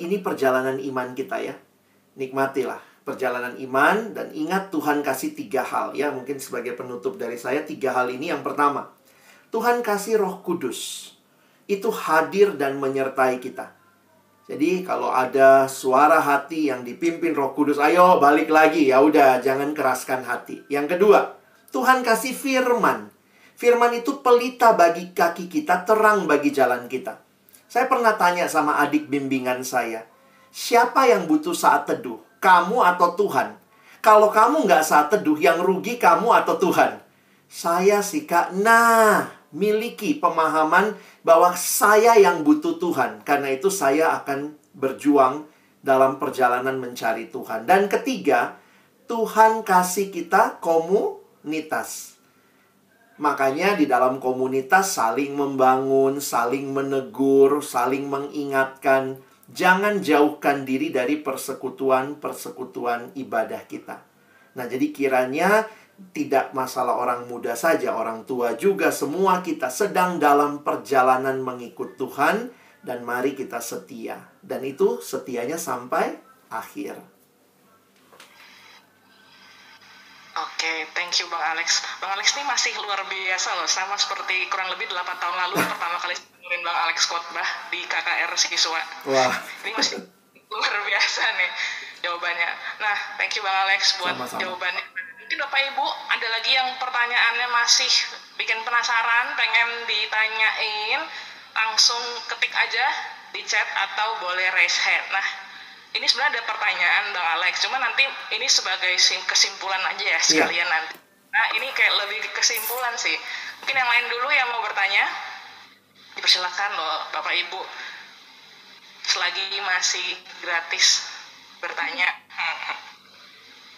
ini perjalanan iman kita ya. Nikmatilah perjalanan iman. Dan ingat Tuhan kasih 3 hal ya. Mungkin sebagai penutup dari saya, 3 hal ini. Yang pertama, Tuhan kasih Roh Kudus. Itu hadir dan menyertai kita. Jadi kalau ada suara hati yang dipimpin Roh Kudus, ayo balik lagi, ya udah jangan keraskan hati. Yang kedua, Tuhan kasih firman. Firman itu pelita bagi kaki kita, terang bagi jalan kita. Saya pernah tanya sama adik bimbingan saya, siapa yang butuh saat teduh? Kamu atau Tuhan? Kalau kamu nggak saat teduh, yang rugi kamu atau Tuhan? Saya sih, Kak. Nah, miliki pemahaman bahwa saya yang butuh Tuhan. Karena itu saya akan berjuang dalam perjalanan mencari Tuhan. Dan ketiga, Tuhan kasih kita komunitas. Makanya di dalam komunitas saling membangun, saling menegur, saling mengingatkan. Jangan jauhkan diri dari persekutuan-persekutuan ibadah kita. Nah, jadi kiranya tidak masalah orang muda saja, orang tua juga, semua kita sedang dalam perjalanan mengikut Tuhan. Dan mari kita setia. Dan itu setianya sampai akhir. Oke, thank you Bang Alex. Bang Alex ini masih luar biasa loh. Sama seperti kurang lebih 8 tahun lalu pertama kali dengerin Bang Alex khotbah di KKR Siswa. Wah. Ini masih luar biasa nih jawabannya. Nah, thank you Bang Alex buat Sama-sama. jawabannya. Mungkin Bapak Ibu ada lagi yang pertanyaannya masih bikin penasaran, pengen ditanyain, langsung ketik aja di chat atau boleh raise hand. Nah, ini sebenarnya ada pertanyaan Bang Alex, cuma nanti ini sebagai kesimpulan aja ya sekalian nanti. Nah, ini kayak lebih kesimpulan sih. Mungkin yang lain dulu yang mau bertanya, dipersilakan loh Bapak Ibu. Selagi masih gratis bertanya,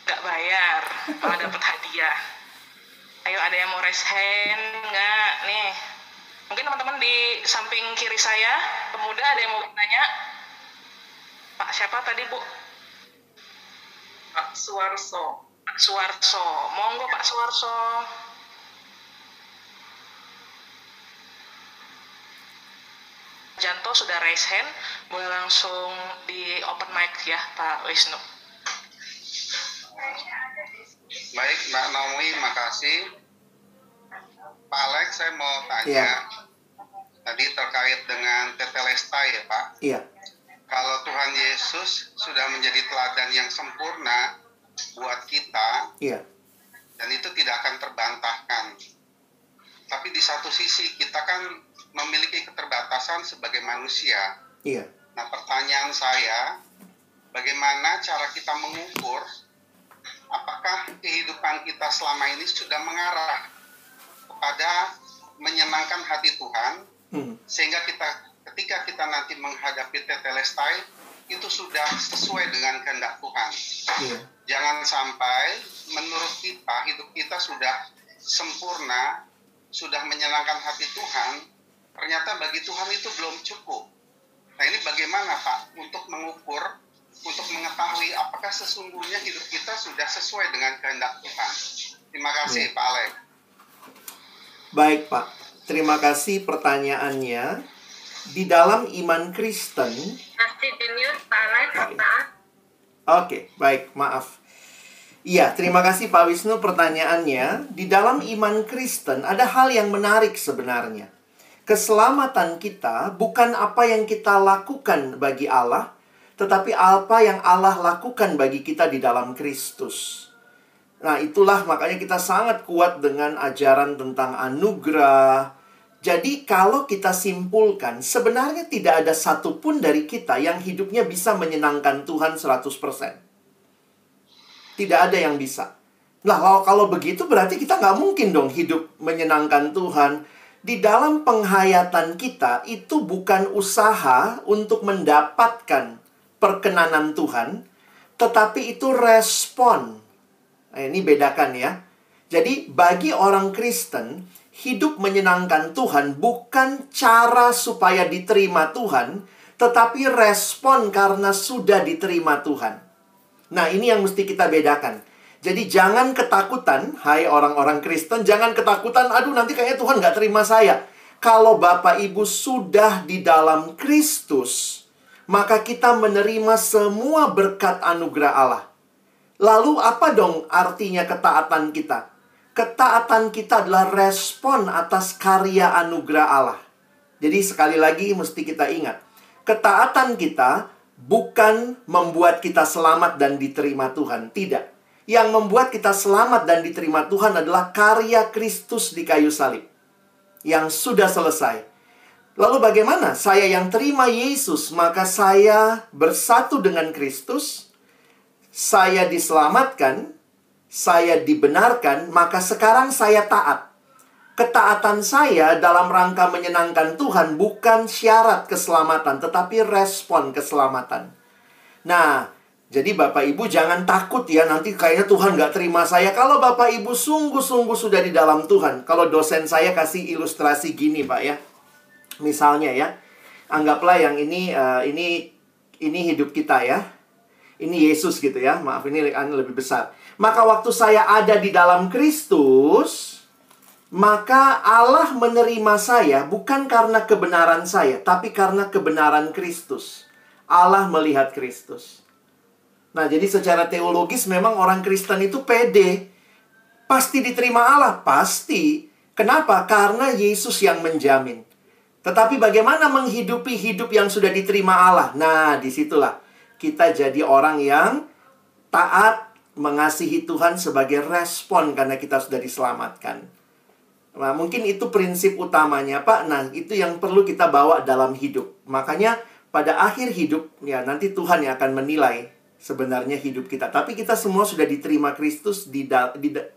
nggak bayar, malah dapat hadiah. Ayo, ada yang mau raise hand nggak? Nih, mungkin teman-teman di samping kiri saya, pemuda, ada yang mau bertanya? Pak siapa tadi, Bu? Pak Suwarso. Pak Suwarso. Monggo Pak Suwarso. Janto sudah raise hand, boleh langsung di open mic ya Pak Wisnu. Baik, Mbak Naomi, makasih. Pak Alex, saya mau tanya. Iya. Tadi terkait dengan Tetelestai ya Pak. Iya. Kalau Tuhan Yesus sudah menjadi teladan yang sempurna buat kita, Iya. dan itu tidak akan terbantahkan. Tapi di satu sisi kita kan memiliki keterbatasan sebagai manusia. Iya. Nah, pertanyaan saya, bagaimana cara kita mengukur apakah kehidupan kita selama ini sudah mengarah kepada menyenangkan hati Tuhan, sehingga ketika kita nanti menghadapi Tetelestai, itu sudah sesuai dengan kehendak Tuhan. Iya. Jangan sampai menurut kita, hidup kita sudah sempurna, sudah menyenangkan hati Tuhan, ternyata bagi Tuhan itu belum cukup. Nah, ini bagaimana Pak untuk mengukur, untuk mengetahui apakah sesungguhnya hidup kita sudah sesuai dengan kehendak Tuhan. Terima kasih Pak Alex. Baik Pak, terima kasih pertanyaannya. Di dalam iman Kristen, Masih di mute Pak Alex, Pak. Oke, baik, maaf. Iya, terima kasih Pak Wisnu pertanyaannya. Di dalam iman Kristen ada hal yang menarik sebenarnya. Keselamatan kita bukan apa yang kita lakukan bagi Allah, tetapi apa yang Allah lakukan bagi kita di dalam Kristus. Nah, itulah makanya kita sangat kuat dengan ajaran tentang anugerah. Jadi kalau kita simpulkan, sebenarnya tidak ada satupun dari kita yang hidupnya bisa menyenangkan Tuhan 100%. Tidak ada yang bisa. Nah, kalau begitu berarti kita nggak mungkin dong hidup menyenangkan Tuhan. Di dalam penghayatan kita, itu bukan usaha untuk mendapatkan perkenanan Tuhan, tetapi itu respon. Nah, ini bedakan ya. Jadi bagi orang Kristen, hidup menyenangkan Tuhan bukan cara supaya diterima Tuhan, tetapi respon karena sudah diterima Tuhan. Nah, ini yang mesti kita bedakan. Jadi jangan ketakutan, hai orang-orang Kristen, jangan ketakutan, aduh nanti kayaknya Tuhan nggak terima saya. Kalau Bapak Ibu sudah di dalam Kristus, maka kita menerima semua berkat anugerah Allah. Lalu apa dong artinya ketaatan kita? Ketaatan kita adalah respon atas karya anugerah Allah. Jadi sekali lagi mesti kita ingat, ketaatan kita bukan membuat kita selamat dan diterima Tuhan. Tidak. Yang membuat kita selamat dan diterima Tuhan adalah karya Kristus di kayu salib. Yang sudah selesai. Lalu bagaimana? Saya yang terima Yesus, maka saya bersatu dengan Kristus. Saya diselamatkan. saya dibenarkan, maka sekarang saya taat. Ketaatan saya dalam rangka menyenangkan Tuhan bukan syarat keselamatan, tetapi respon keselamatan. Nah, jadi Bapak Ibu jangan takut ya, nanti kayaknya Tuhan nggak terima saya. Kalau Bapak Ibu sungguh-sungguh sudah di dalam Tuhan. Kalau dosen saya kasih ilustrasi gini Pak ya. Misalnya ya, anggaplah yang ini hidup kita ya. Ini Yesus gitu ya, maaf ini lebih besar. Maka waktu saya ada di dalam Kristus, maka Allah menerima saya bukan karena kebenaran saya, tapi karena kebenaran Kristus. Allah melihat Kristus. Nah, jadi secara teologis memang orang Kristen itu pede. Pasti diterima Allah, pasti. Kenapa? Karena Yesus yang menjamin. Tetapi bagaimana menghidupi hidup yang sudah diterima Allah? Nah, disitulah kita jadi orang yang taat, mengasihi Tuhan sebagai respon karena kita sudah diselamatkan. Nah, mungkin itu prinsip utamanya, Pak. Nah, itu yang perlu kita bawa dalam hidup. Makanya pada akhir hidup, ya nanti Tuhan yang akan menilai sebenarnya hidup kita. Tapi kita semua sudah diterima Kristus,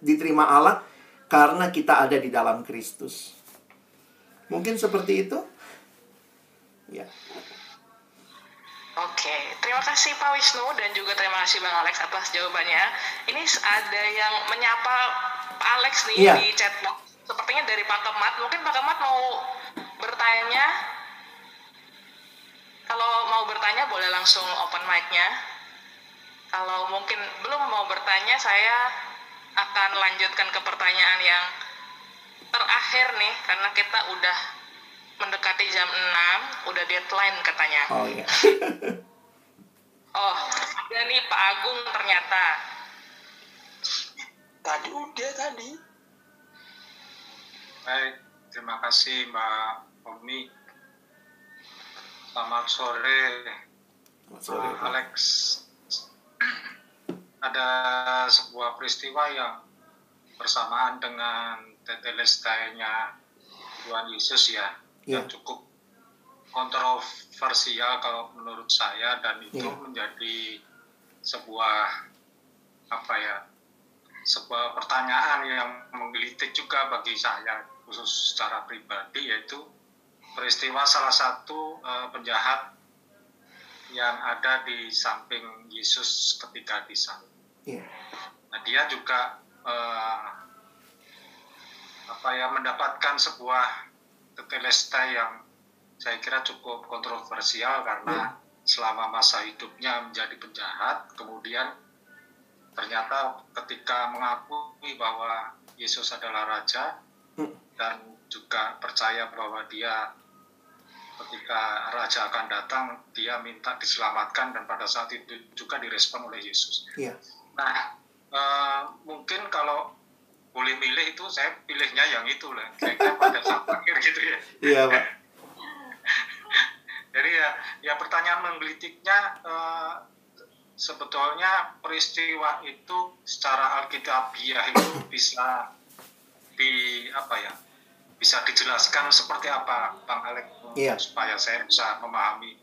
diterima Allah karena kita ada di dalam Kristus. Mungkin seperti itu? Ya. Oke, terima kasih Pak Wisnu dan juga terima kasih Bang Alex atas jawabannya. Ini ada yang menyapa Pak Alex nih di chat box. Sepertinya dari Pak Kemat. Mungkin Pak Kemat mau bertanya. Kalau mau bertanya boleh langsung open mic-nya. Kalau mungkin belum mau bertanya, saya akan lanjutkan ke pertanyaan yang terakhir nih, karena kita udah mendekati jam 6, udah deadline katanya. Oh iya. Oh, ada nih Pak Agung ternyata. Tadi. Baik, terima kasih Mbak Omi. Selamat sore. Alex. Ada sebuah peristiwa yang bersamaan dengan tetelestainya Tuhan Yesus ya, yang cukup kontroversial kalau menurut saya, dan itu menjadi sebuah sebuah pertanyaan yang menggelitik juga bagi saya khusus secara pribadi, yaitu peristiwa salah satu penjahat yang ada di samping Yesus ketika disalib. Nah, dia juga mendapatkan sebuah tetelestai yang saya kira cukup kontroversial karena selama masa hidupnya menjadi penjahat, kemudian ternyata ketika mengakui bahwa Yesus adalah Raja dan juga percaya bahwa dia ketika Raja akan datang, dia minta diselamatkan, dan pada saat itu juga direspon oleh Yesus. Nah, mungkin kalau boleh milih itu saya pilihnya yang itu lah, kayaknya pada saat akhir gitu ya. Iya Pak. Jadi ya pertanyaan menggelitiknya, sebetulnya peristiwa itu secara alkitabiah itu bisa bisa dijelaskan seperti apa, Bang Alex, supaya saya bisa memahami,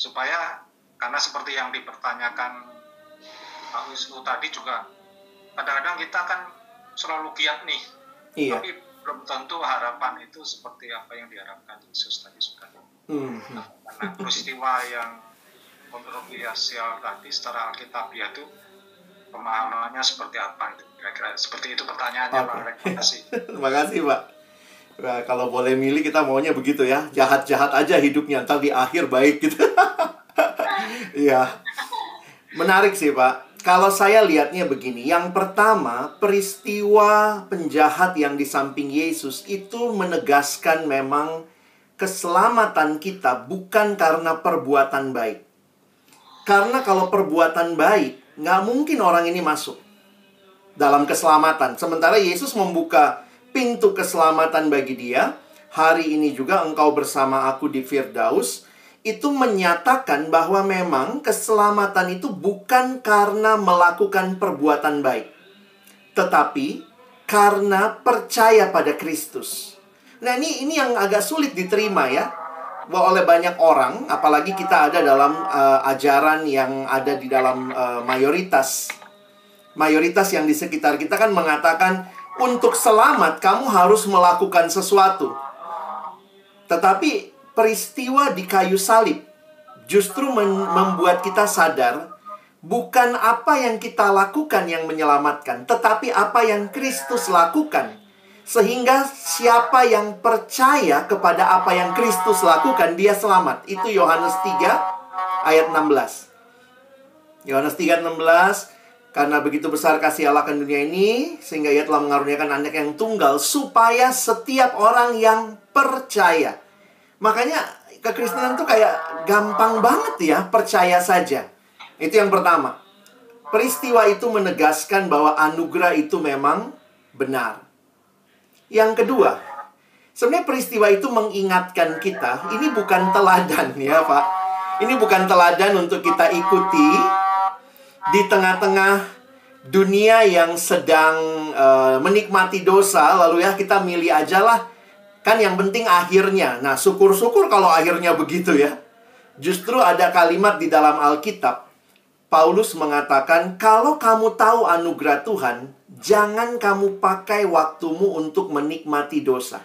supaya karena seperti yang dipertanyakan Pak Wisnu tadi juga, kadang-kadang kita kan selalu giat nih, tapi belum tentu harapan itu seperti apa yang diharapkan Yesus tadi sudah. Karena peristiwa yang kontroversial tadi secara alkitabiah itu pemahamannya seperti apa itu, kira-kira seperti itu pertanyaannya. Pak Alex. Terima kasih. Terima kasih Pak. Nah, kalau boleh milih kita maunya begitu ya, jahat-jahat aja hidupnya, ntar di akhir baik gitu. Iya. Menarik sih Pak. Kalau saya lihatnya begini, yang pertama, peristiwa penjahat yang di samping Yesus itu menegaskan memang keselamatan kita bukan karena perbuatan baik. Karena kalau perbuatan baik, nggak mungkin orang ini masuk dalam keselamatan. Sementara Yesus membuka pintu keselamatan bagi dia. Hari ini juga engkau bersama aku di Firdaus. Itu menyatakan bahwa memang keselamatan itu bukan karena melakukan perbuatan baik, tetapi karena percaya pada Kristus. Nah, ini yang agak sulit diterima ya, oleh banyak orang, apalagi kita ada dalam ajaran yang ada di dalam mayoritas Mayoritas yang di sekitar kita kan mengatakan, untuk selamat kamu harus melakukan sesuatu. Tetapi peristiwa di kayu salib justru membuat kita sadar, bukan apa yang kita lakukan yang menyelamatkan, tetapi apa yang Kristus lakukan. Sehingga siapa yang percaya kepada apa yang Kristus lakukan, dia selamat. Itu Yohanes 3 ayat 16. Yohanes 3:16, karena begitu besar kasih Allah akan dunia ini, sehingga Ia telah mengaruniakan anak yang tunggal, supaya setiap orang yang percaya. Makanya kekristenan tuh kayak gampang banget ya, percaya saja. Itu yang pertama. Peristiwa itu menegaskan bahwa anugerah itu memang benar. Yang kedua, sebenarnya peristiwa itu mengingatkan kita, ini bukan teladan ya Pak. Ini bukan teladan untuk kita ikuti di tengah-tengah dunia yang sedang menikmati dosa, lalu ya kita milih aja lah. Kan yang penting akhirnya. Nah, syukur-syukur kalau akhirnya begitu ya. Justru ada kalimat di dalam Alkitab. Paulus mengatakan, kalau kamu tahu anugerah Tuhan, jangan kamu pakai waktumu untuk menikmati dosa.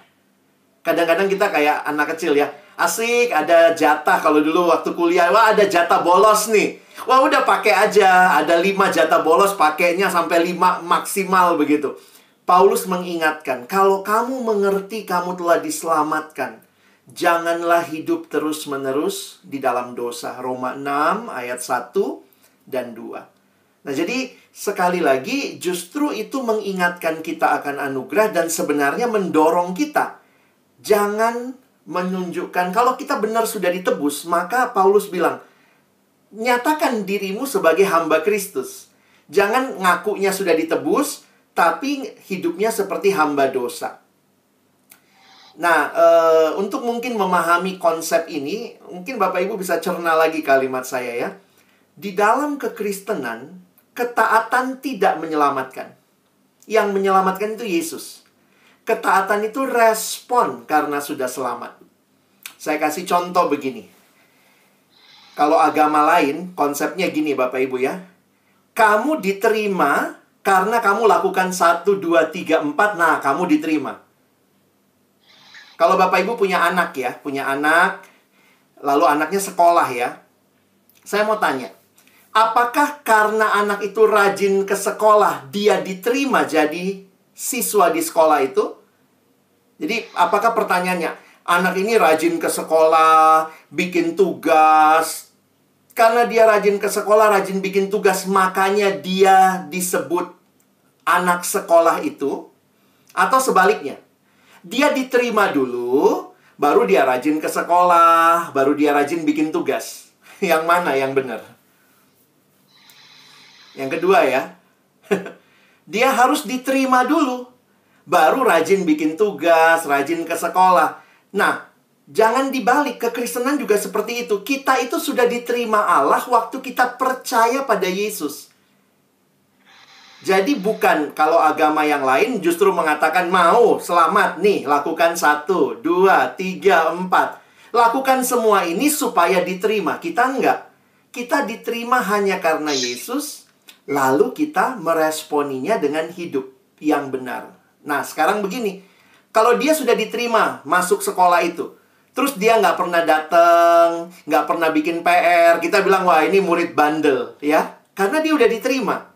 Kadang-kadang kita kayak anak kecil ya. Asik, ada jatah. Kalau dulu waktu kuliah, wah ada jatah bolos nih. Wah udah pakai aja. Ada 5 jatah bolos, pakainya sampai 5 maksimal begitu. Paulus mengingatkan, kalau kamu mengerti kamu telah diselamatkan, janganlah hidup terus-menerus di dalam dosa. Roma 6 ayat 1 dan 2. Nah jadi sekali lagi justru itu mengingatkan kita akan anugerah dan sebenarnya mendorong kita. Jangan menunjukkan, kalau kita benar sudah ditebus, maka Paulus bilang, nyatakan dirimu sebagai hamba Kristus. Jangan ngakunya sudah ditebus, tapi hidupnya seperti hamba dosa. Nah, untuk mungkin memahami konsep ini, mungkin Bapak Ibu bisa cerna lagi kalimat saya ya. Di dalam kekristenan, ketaatan tidak menyelamatkan. Yang menyelamatkan itu Yesus. Ketaatan itu respon karena sudah selamat. Saya kasih contoh begini. Kalau agama lain, konsepnya gini Bapak Ibu ya. Kamu diterima karena kamu lakukan 1, 2, 3, 4, nah kamu diterima. Kalau Bapak Ibu punya anak ya, lalu anaknya sekolah ya. Saya mau tanya, apakah karena anak itu rajin ke sekolah, dia diterima jadi siswa di sekolah itu? Jadi apakah pertanyaannya, anak ini rajin ke sekolah, bikin tugas, karena dia rajin ke sekolah, rajin bikin tugas, makanya dia disebut anak sekolah itu? Atau sebaliknya, dia diterima dulu, baru dia rajin ke sekolah, baru dia rajin bikin tugas. Yang mana yang benar? Yang kedua ya. Dia harus diterima dulu, baru rajin bikin tugas, rajin ke sekolah. Nah, jangan dibalik, kekristenan juga seperti itu. Kita itu sudah diterima Allah waktu kita percaya pada Yesus. Jadi bukan kalau agama yang lain justru mengatakan mau selamat nih, lakukan 1, 2, 3, 4. Lakukan semua ini supaya diterima. Kita enggak. Kita diterima hanya karena Yesus, lalu kita meresponinya dengan hidup yang benar. Nah sekarang begini, kalau dia sudah diterima masuk sekolah itu, terus dia nggak pernah datang, nggak pernah bikin PR, kita bilang wah ini murid bandel ya, karena dia udah diterima.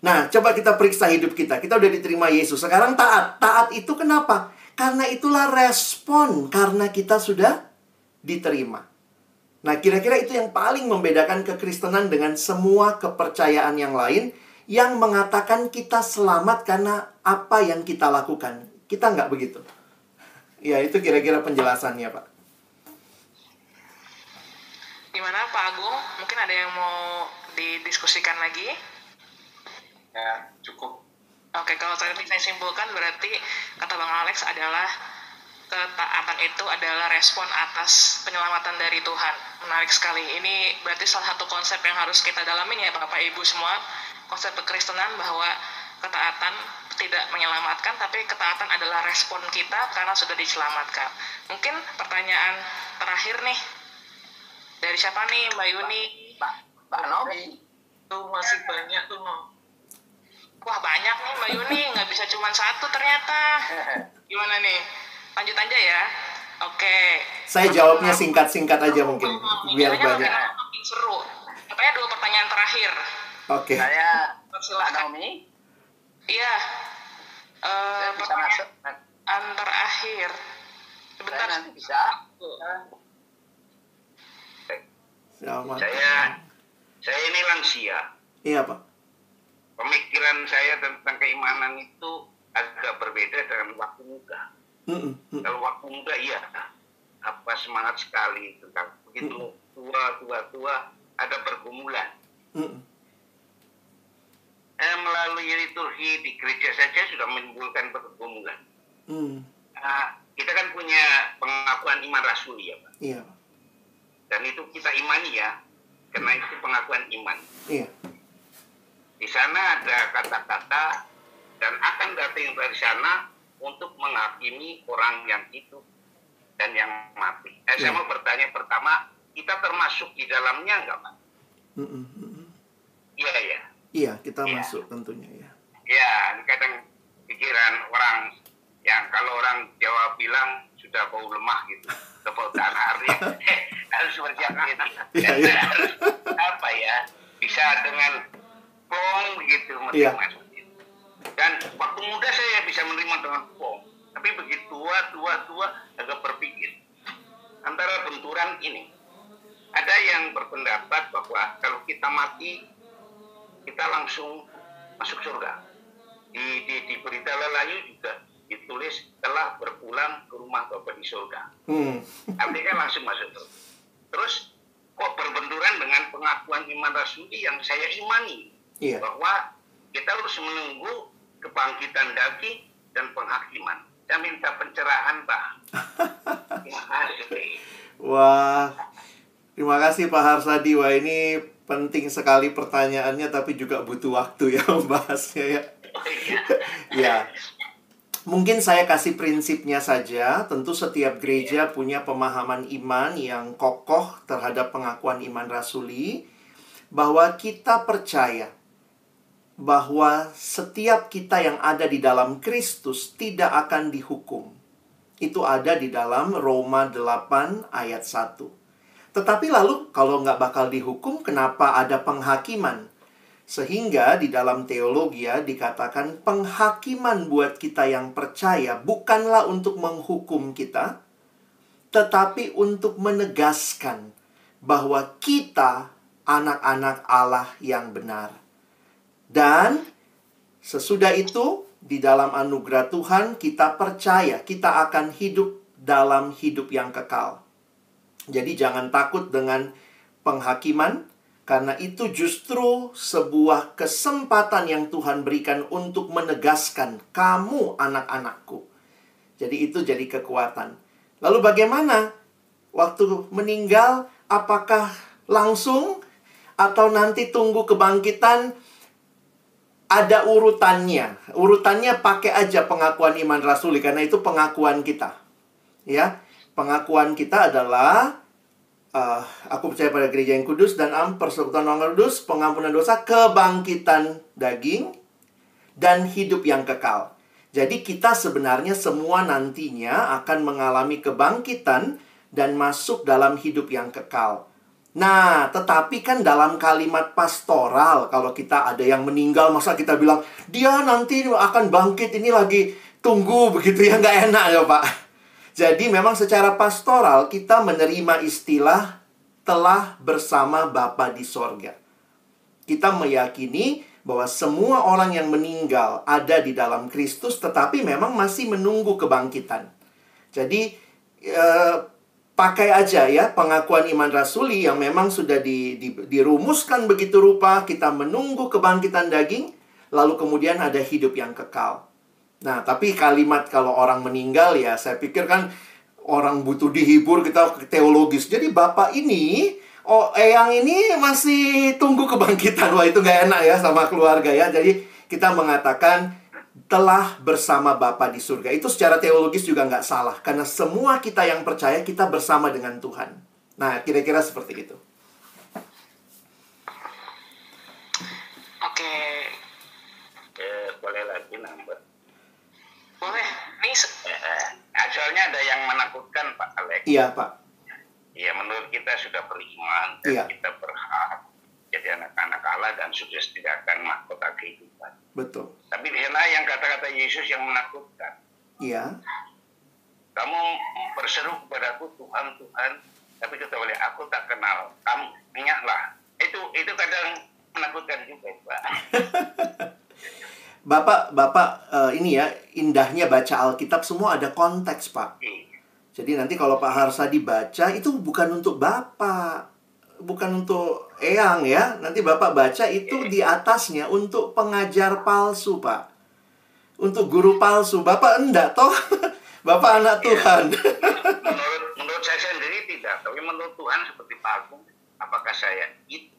Nah, coba kita periksa hidup kita. Kita udah diterima Yesus. Sekarang taat. Taat itu kenapa? Karena itulah respon. Karena kita sudah diterima. Nah, kira-kira itu yang paling membedakan kekristenan dengan semua kepercayaan yang lain yang mengatakan kita selamat karena apa yang kita lakukan. Kita nggak begitu. Ya, itu kira-kira penjelasannya, Pak. Gimana Pak Agung? Mungkin ada yang mau didiskusikan lagi? Ya, cukup. Oke, kalau tadi saya simpulkan berarti kata Bang Alex adalah ketaatan itu adalah respon atas penyelamatan dari Tuhan. Menarik sekali. Ini berarti salah satu konsep yang harus kita dalamin ya Bapak Ibu semua. Konsep kekristenan bahwa ketaatan tidak menyelamatkan, tapi ketaatan adalah respon kita karena sudah diselamatkan. Mungkin pertanyaan terakhir nih. Dari siapa nih, Mbak Yuni? Mbak Novi. Tuh masih banyak tuh, Wah banyak nih Mbak Yuni, nggak bisa cuma satu ternyata. Gimana nih? Lanjut aja ya. Oke. Saya jawabnya singkat-singkat aja mungkin, biar Biasanya banyak. makin seru. Katanya 2 pertanyaan terakhir. Oke. Saya Silakan. Naomi, Iya. saya bisa masuk. Pertanyaan terakhir. Saya Sebentar. nanti bisa. Selamat. Saya ini lansia. Iya, Pak. Pemikiran saya tentang keimanan itu agak berbeda dengan waktu muda. Kalau waktu muda iya, apa semangat sekali tentang begitu tua ada pergumulan. Melalui liturgi di gereja saja sudah menimbulkan pergumulan. Kita kan punya pengakuan iman rasuli ya Pak. Iya, Pak. Dan itu kita imani ya, karena itu pengakuan iman. Iya. Di sana ada kata-kata dan akan datang dari sana untuk menghakimi orang yang hidup dan yang mati. Saya mau bertanya pertama, kita termasuk di dalamnya enggak Pak? Iya ya. Iya, kita masuk tentunya ya. Ya, kadang pikiran orang yang kalau orang Jawa bilang sudah bau lemah gitu, atau bau tanah artinya harus bersiap-siap. Harus apa ya? Bisa dengan plong begitu menerima. Dan waktu muda saya bisa menerima dengan plong, tapi begitu tua agak berpikir antara benturan ini. Ada yang berpendapat bahwa kalau kita mati kita langsung masuk surga. Di berita Lelayu juga ditulis telah berpulang ke rumah Bapa di surga. Artinya langsung masuk surga. Terus kok berbenturan dengan pengakuan iman rasuli yang saya imani, bahwa kita harus menunggu kebangkitan daging dan penghakiman. Saya minta pencerahan Pak. Terima kasih. Wah, terima kasih Pak Harsadi. Wah, ini penting sekali pertanyaannya, tapi juga butuh waktu ya membahasnya ya. Ya, mungkin saya kasih prinsipnya saja. Tentu setiap gereja punya pemahaman iman yang kokoh terhadap pengakuan iman rasuli, bahwa kita percaya bahwa setiap kita yang ada di dalam Kristus tidak akan dihukum. Itu ada di dalam Roma 8 ayat 1. Tetapi lalu kalau nggak bakal dihukum, kenapa ada penghakiman? Sehingga di dalam teologi dikatakan penghakiman buat kita yang percaya bukanlah untuk menghukum kita, tetapi untuk menegaskan bahwa kita anak-anak Allah yang benar. Dan sesudah itu, di dalam anugerah Tuhan, kita percaya kita akan hidup dalam hidup yang kekal. Jadi jangan takut dengan penghakiman, karena itu justru sebuah kesempatan yang Tuhan berikan untuk menegaskan kamu anak-anakku. Jadi itu jadi kekuatan. Lalu bagaimana? Waktu meninggal, apakah langsung atau nanti tunggu kebangkitan? Ada urutannya. Urutannya pakai aja pengakuan iman rasuli, karena itu pengakuan kita. Ya, pengakuan kita adalah aku percaya pada gereja yang kudus dan persekutuan orang kudus, pengampunan dosa, kebangkitan daging, dan hidup yang kekal. Jadi kita sebenarnya semua nantinya akan mengalami kebangkitan dan masuk dalam hidup yang kekal. Nah, tetapi kan dalam kalimat pastoral, kalau kita ada yang meninggal, masa kita bilang, dia nanti akan bangkit, ini lagi tunggu begitu ya, nggak enak ya Pak. Jadi memang secara pastoral kita menerima istilah telah bersama Bapa di sorga. Kita meyakini bahwa semua orang yang meninggal ada di dalam Kristus, tetapi memang masih menunggu kebangkitan. Jadi pakai aja ya pengakuan iman rasuli yang memang sudah dirumuskan begitu rupa. Kita menunggu kebangkitan daging, lalu kemudian ada hidup yang kekal. Nah, tapi kalimat kalau orang meninggal ya, saya pikir kan orang butuh dihibur, kita teologis. Jadi Bapak ini, Eyang ini masih tunggu kebangkitan. Wah, itu nggak enak ya sama keluarga ya. Jadi kita mengatakan telah bersama Bapa di surga. Itu secara teologis juga nggak salah. Karena semua kita yang percaya, kita bersama dengan Tuhan. Nah, kira-kira seperti itu. Oke. boleh lagi nambah. Boleh. Ini Soalnya ada yang menakutkan Pak Alex. Iya, Pak. Iya, menurut kita sudah beriman dan Iya. kita berhak jadi anak-anak Allah dan sudah disediakan mahkota kehidupan. Betul. Tapi di sana yang kata-kata Yesus yang menakutkan. Iya. Kamu berseru kepadaku Tuhan, Tuhan, tapi kata oleh aku tak kenal kamu. Ingatlah. Itu kadang menakutkan juga, Pak. Bapak ini ya, indahnya baca Alkitab semua ada konteks, Pak. Jadi nanti kalau Pak Harsadi baca, itu bukan untuk Bapak. Bukan untuk Eyang ya. Nanti Bapak baca itu di atasnya untuk pengajar palsu, Pak. Untuk guru palsu. Bapak enggak, toh? Bapak anak Tuhan. Menurut saya sendiri tidak. Tapi menurut Tuhan seperti Pak Agung, apakah saya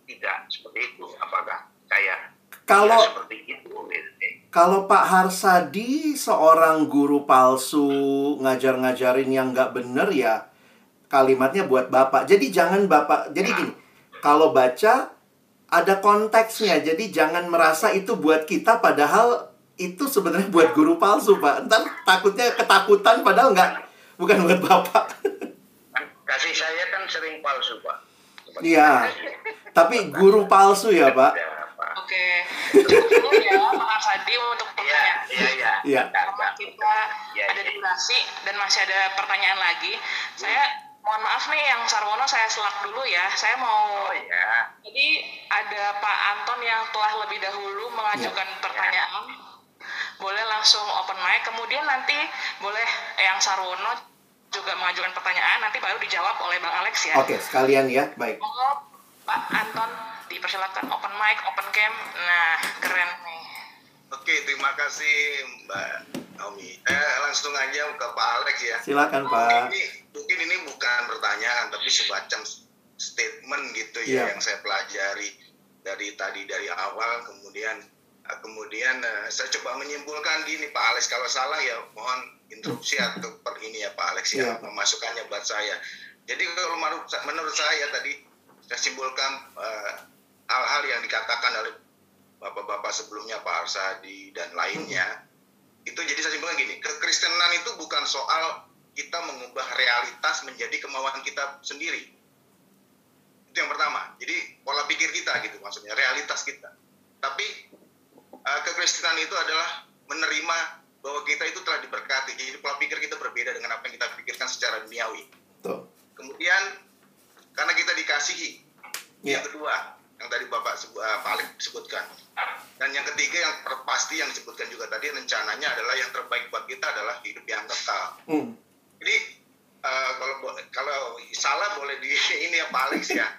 tidak seperti itu? Apakah saya seperti itu? Kalau Pak Harsadi seorang guru palsu, ngajar-ngajarin yang nggak bener ya, kalimatnya buat Bapak. Jadi jangan Bapak, jadi gini, kalau baca ada konteksnya. Jadi jangan merasa itu buat kita, padahal itu sebenarnya buat guru palsu, Pak. Ntar takutnya ketakutan, padahal nggak, bukan buat Bapak. Kasih saya kan sering palsu, Pak. Iya, tapi guru palsu ya, Pak. Oke, cukup dulu ya Pak Harsadi untuk pertanyaan. Iya. Karena kita ada durasi dan masih ada pertanyaan lagi. Saya mohon maaf nih yang Sarwono saya selak dulu ya. Saya mau. Jadi ada Pak Anton yang telah lebih dahulu mengajukan pertanyaan. Boleh langsung open mic. Kemudian nanti boleh yang Sarwono juga mengajukan pertanyaan. Nanti baru dijawab oleh Bang Alex ya. Oke, sekalian ya, baik. Pak Anton, dipersilakan open mic, open cam. Nah, keren nih. Oke, terima kasih Mbak Naomi. Langsung aja ke Pak Alex ya. Silakan, Pak. Mungkin ini bukan pertanyaan, tapi semacam statement gitu ya, yang saya pelajari dari awal. Kemudian saya coba menyimpulkan gini, Pak Alex, kalau salah ya mohon interupsi atau ini ya Pak Alex ya, memasukkannya buat saya. Jadi kalau menurut saya tadi saya simpulkan hal-hal yang dikatakan oleh bapak-bapak sebelumnya, Pak Harsadi dan lainnya, itu jadi saya simpulkan gini, kekristenan itu bukan soal kita mengubah realitas menjadi kemauan kita sendiri. Itu yang pertama. Jadi pola pikir kita gitu, maksudnya realitas kita. Tapi kekristenan itu adalah menerima bahwa kita itu telah diberkati. Jadi pola pikir kita berbeda dengan apa yang kita pikirkan secara duniawi. Kemudian karena kita dikasihi. Yang kedua, yang tadi Pak Alex sebutkan. Dan yang ketiga yang pasti yang disebutkan juga tadi, rencananya adalah yang terbaik buat kita adalah hidup yang kekal. Jadi kalau salah boleh di ini ya Pak Alex ya.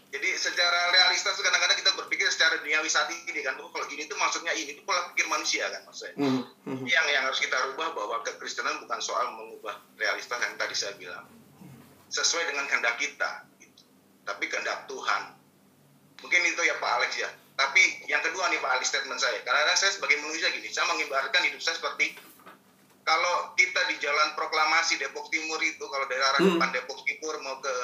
Jadi secara realistis kadang-kadang kita berpikir secara duniawi saat ini kan, kalau gini itu maksudnya ini, itu pola pikir manusia kan maksudnya. Yang harus kita rubah bahwa kekristenan bukan soal mengubah realitas yang tadi saya bilang. Sesuai dengan kehendak kita, gitu. Tapi kehendak Tuhan. Mungkin itu ya Pak Alex ya. Tapi yang kedua nih Pak Alex, statement saya. Karena saya sebagai manusia gini, saya mengibarkan hidup saya seperti kalau kita di jalan proklamasi Depok Timur itu, kalau dari arah depan Depok Timur mau ke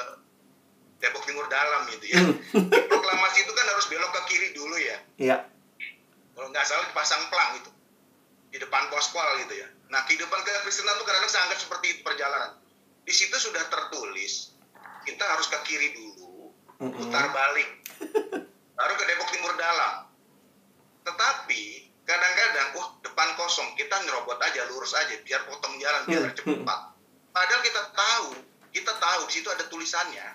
Depok Timur dalam gitu ya. Proklamasi itu kan harus belok ke kiri dulu ya. Iya. Kalau nggak salah dipasang pelang itu di depan pospol gitu ya. Nah kehidupan kekristenan itu kadang-kadang saya anggap seperti itu perjalanan. Di situ sudah tertulis kita harus ke kiri dulu, putar balik, baru ke Depok Timur dalam. Tetapi kadang-kadang, depan kosong, kita nyerobot aja, lurus aja, biar potong jalan, biar cepat. Padahal kita tahu di situ ada tulisannya,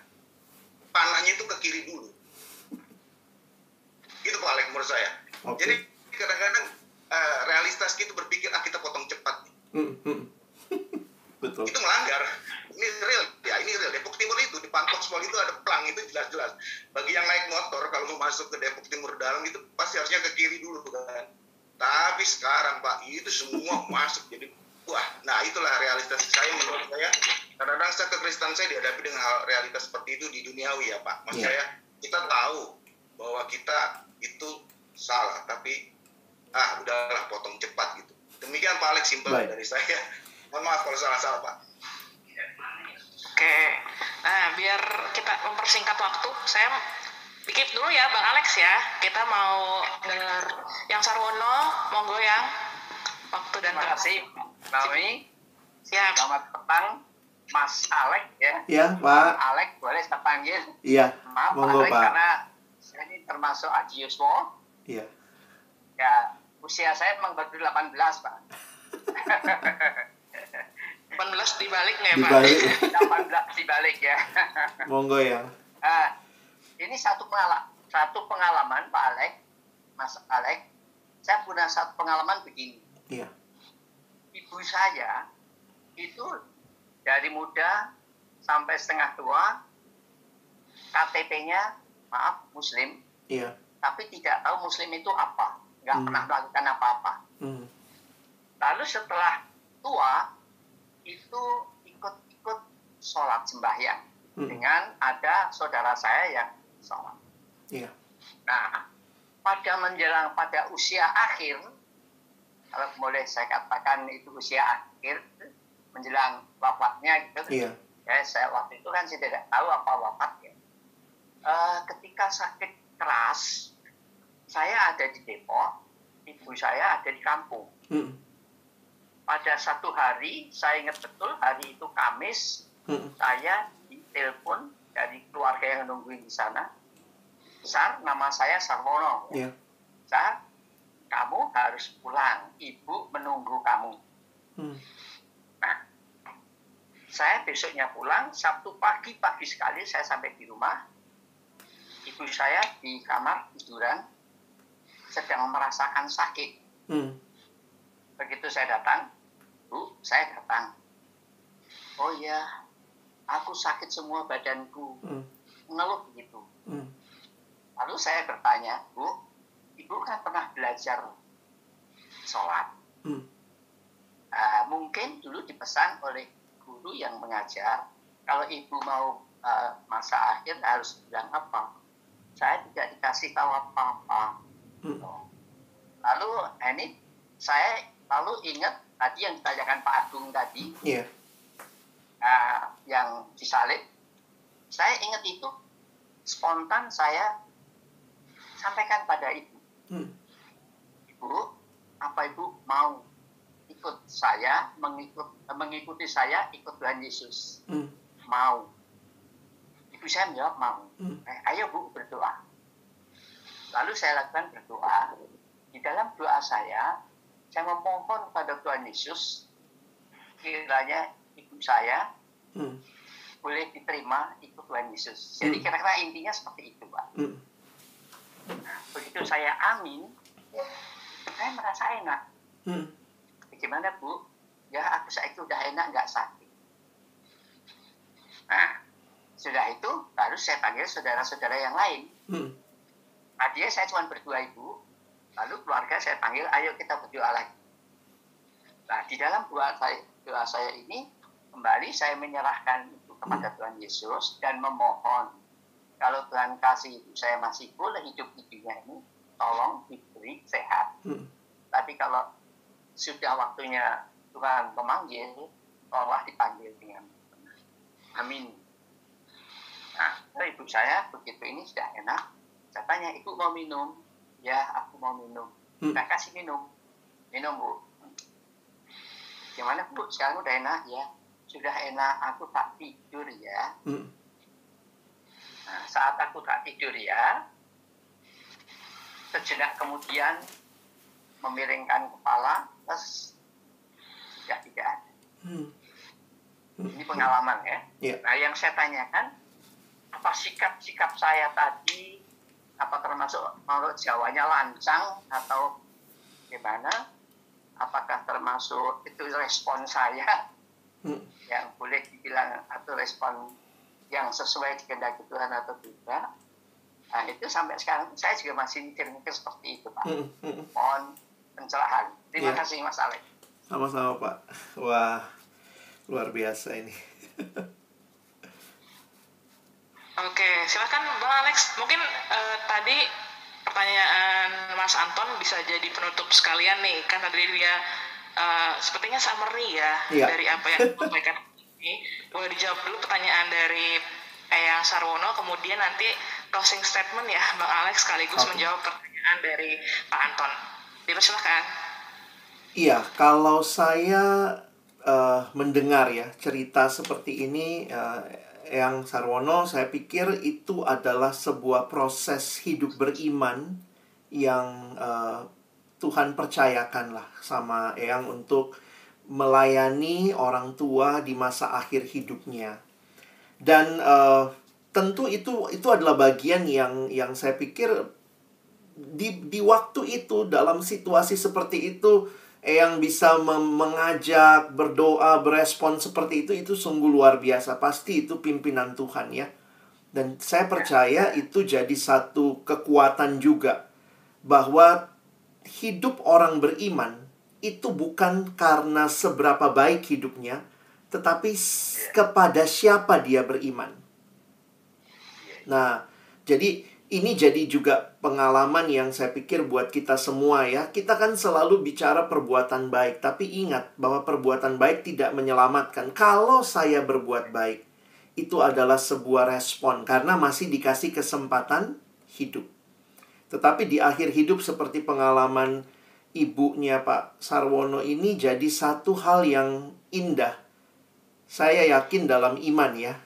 panahnya itu ke kiri dulu. Itu Pak Alex menurut saya. Jadi kadang-kadang realitas kita berpikir kita potong cepat. Betul. Itu melanggar. Ini real, ini real. Depok Timur itu di Pantospol itu ada pelang, itu jelas-jelas. Bagi yang naik motor kalau mau masuk ke Depok Timur dalam itu pasti harusnya ke kiri dulu kan. Tapi sekarang Pak itu semua masuk jadi nah itulah realitas saya menurut saya. Kadang-kadang kekristenan saya dihadapi dengan realitas seperti itu di duniawi ya Pak. Maksud saya kita tahu bahwa kita itu salah, tapi udahlah potong cepat gitu. Demikian Pak Alex, simpel dari saya. Mohon maaf kalau salah-salah Pak. Oke, nah biar kita mempersingkat waktu, saya dikit dulu ya Bang Alex ya. Kita mau dengar yang Sarwono monggo yang waktu dan Terima kasih, Naomi. Siap. Selamat petang, Mas Alek ya. Iya, Pak. Alek boleh saya panggil. Iya, Maaf monggo, Alek Pak. karena saya ini termasuk Adi Yuswo. Iya. Ya, usia saya memang baru 18, Pak. 18 dibalik nggak ya, Pak? Dibalik. 18 dibalik ya. Monggo ya. Ini satu pengalaman Pak Alek, Mas Alek. Saya punya satu pengalaman begini. Iya. Ibu saya itu dari muda sampai setengah tua, KTP-nya maaf Muslim, Iya. tapi tidak tahu Muslim itu apa, nggak pernah melakukan apa-apa. Lalu setelah tua itu ikut sholat sembahyang dengan ada saudara saya yang sholat. Iya. Nah, pada usia akhir, kalau boleh saya katakan itu usia akhir menjelang wafatnya gitu. Iya. Ya, saya waktu itu kan saya tidak tahu apa wafatnya. Ketika sakit keras, saya ada di Depok, ibu saya ada di kampung. Pada satu hari, saya ingat betul hari itu Kamis, saya ditelepon dari keluarga yang nungguin di sana. Sar, nama saya Sarwono. Iya. Sar, kamu harus pulang. Ibu menunggu kamu. Nah, saya besoknya pulang. Sabtu pagi sekali saya sampai di rumah. Ibu saya di kamar tiduran sedang merasakan sakit. Begitu saya datang, Bu, saya datang. Oh ya, aku sakit semua badanku. Ngeluh begitu. Lalu saya bertanya, Bu, Ibu kan pernah belajar sholat. Mungkin dulu dipesan oleh guru yang mengajar, kalau Ibu mau masa akhir harus bilang apa. Saya tidak dikasih tahu apa-apa. Lalu ini saya lalu ingat tadi yang ditanyakan Pak Agung tadi, yang disalib. Saya ingat itu, spontan saya sampaikan pada Ibu. Ibu, apa Ibu mau ikut saya, mengikuti saya ikut Tuhan Yesus? Mau. Ibu saya menjawab mau. Ayo Bu, berdoa. Lalu saya lakukan berdoa. Di dalam doa saya memohon pada Tuhan Yesus, kiranya ibu saya boleh diterima ikut Tuhan Yesus. Jadi kira-kira intinya seperti itu, Pak. Nah, begitu saya amin, saya merasa enak. Bagaimana Bu? Ya aku saya itu udah enak, nggak sakit. Nah, sudah itu baru saya panggil saudara-saudara yang lain. Tadinya saya cuma berdua Ibu, lalu keluarga saya panggil, ayo kita berdoa lagi. Nah, di dalam doa saya ini, kembali saya menyerahkan itu kepada Tuhan Yesus dan memohon, kalau Tuhan kasih ibu saya masih boleh hidup di dunia ini, tolong diberi sehat. Tapi kalau sudah waktunya Tuhan memanggil, tolonglah dipanggil dengan benar. Amin. Nah, ibu saya begitu ini sudah enak. Saya tanya, Ibu mau minum? Ya, aku mau minum. Saya kasih minum. Minum, Bu. Gimana, Bu? Sekarang udah enak? Ya, sudah enak. Aku tak tidur ya. Nah, saat aku tak tidur ya, sejenak kemudian memiringkan kepala, terus sudah tidak ada. Ini pengalaman ya. Nah, yang saya tanyakan, apa sikap saya tadi, apa termasuk menurut Jawanya lancang atau gimana? Apakah termasuk itu respon saya yang boleh dibilang atau respon yang sesuai kehendak Tuhan atau tidak? Nah, itu sampai sekarang saya juga masih mikir-mikir seperti itu, Pak. Mohon pencerahan. Terima kasih, Mas Alek. Sama-sama, Pak. Wah, luar biasa ini. Oke, silakan Bang Alex. Mungkin tadi pertanyaan Mas Anton bisa jadi penutup sekalian nih. Kan tadi dia sepertinya summary ya dari apa yang disampaikan ini. Boleh dijawab dulu pertanyaan dari Eyang Sarwono, kemudian nanti closing statement ya Bang Alex sekaligus menjawab pertanyaan dari Pak Anton. Dipersilakan. Iya, kalau saya mendengar ya cerita seperti ini, Eyang Sarwono, saya pikir itu adalah sebuah proses hidup beriman yang Tuhan percayakan lah sama Eyang untuk melayani orang tua di masa akhir hidupnya. Dan tentu itu adalah bagian yang saya pikir di waktu itu, dalam situasi seperti itu, yang bisa mengajak, berdoa, berespon seperti itu sungguh luar biasa. Pasti itu pimpinan Tuhan ya. Dan saya percaya itu jadi satu kekuatan juga, bahwa hidup orang beriman itu bukan karena seberapa baik hidupnya, tetapi kepada siapa dia beriman. Nah, jadi ini jadi juga pengalaman yang saya pikir buat kita semua ya. Kita kan selalu bicara perbuatan baik, tapi ingat bahwa perbuatan baik tidak menyelamatkan. Kalau saya berbuat baik, itu adalah sebuah respon karena masih dikasih kesempatan hidup. Tetapi di akhir hidup seperti pengalaman ibunya Pak Sarwono ini jadi satu hal yang indah. Saya yakin dalam iman ya.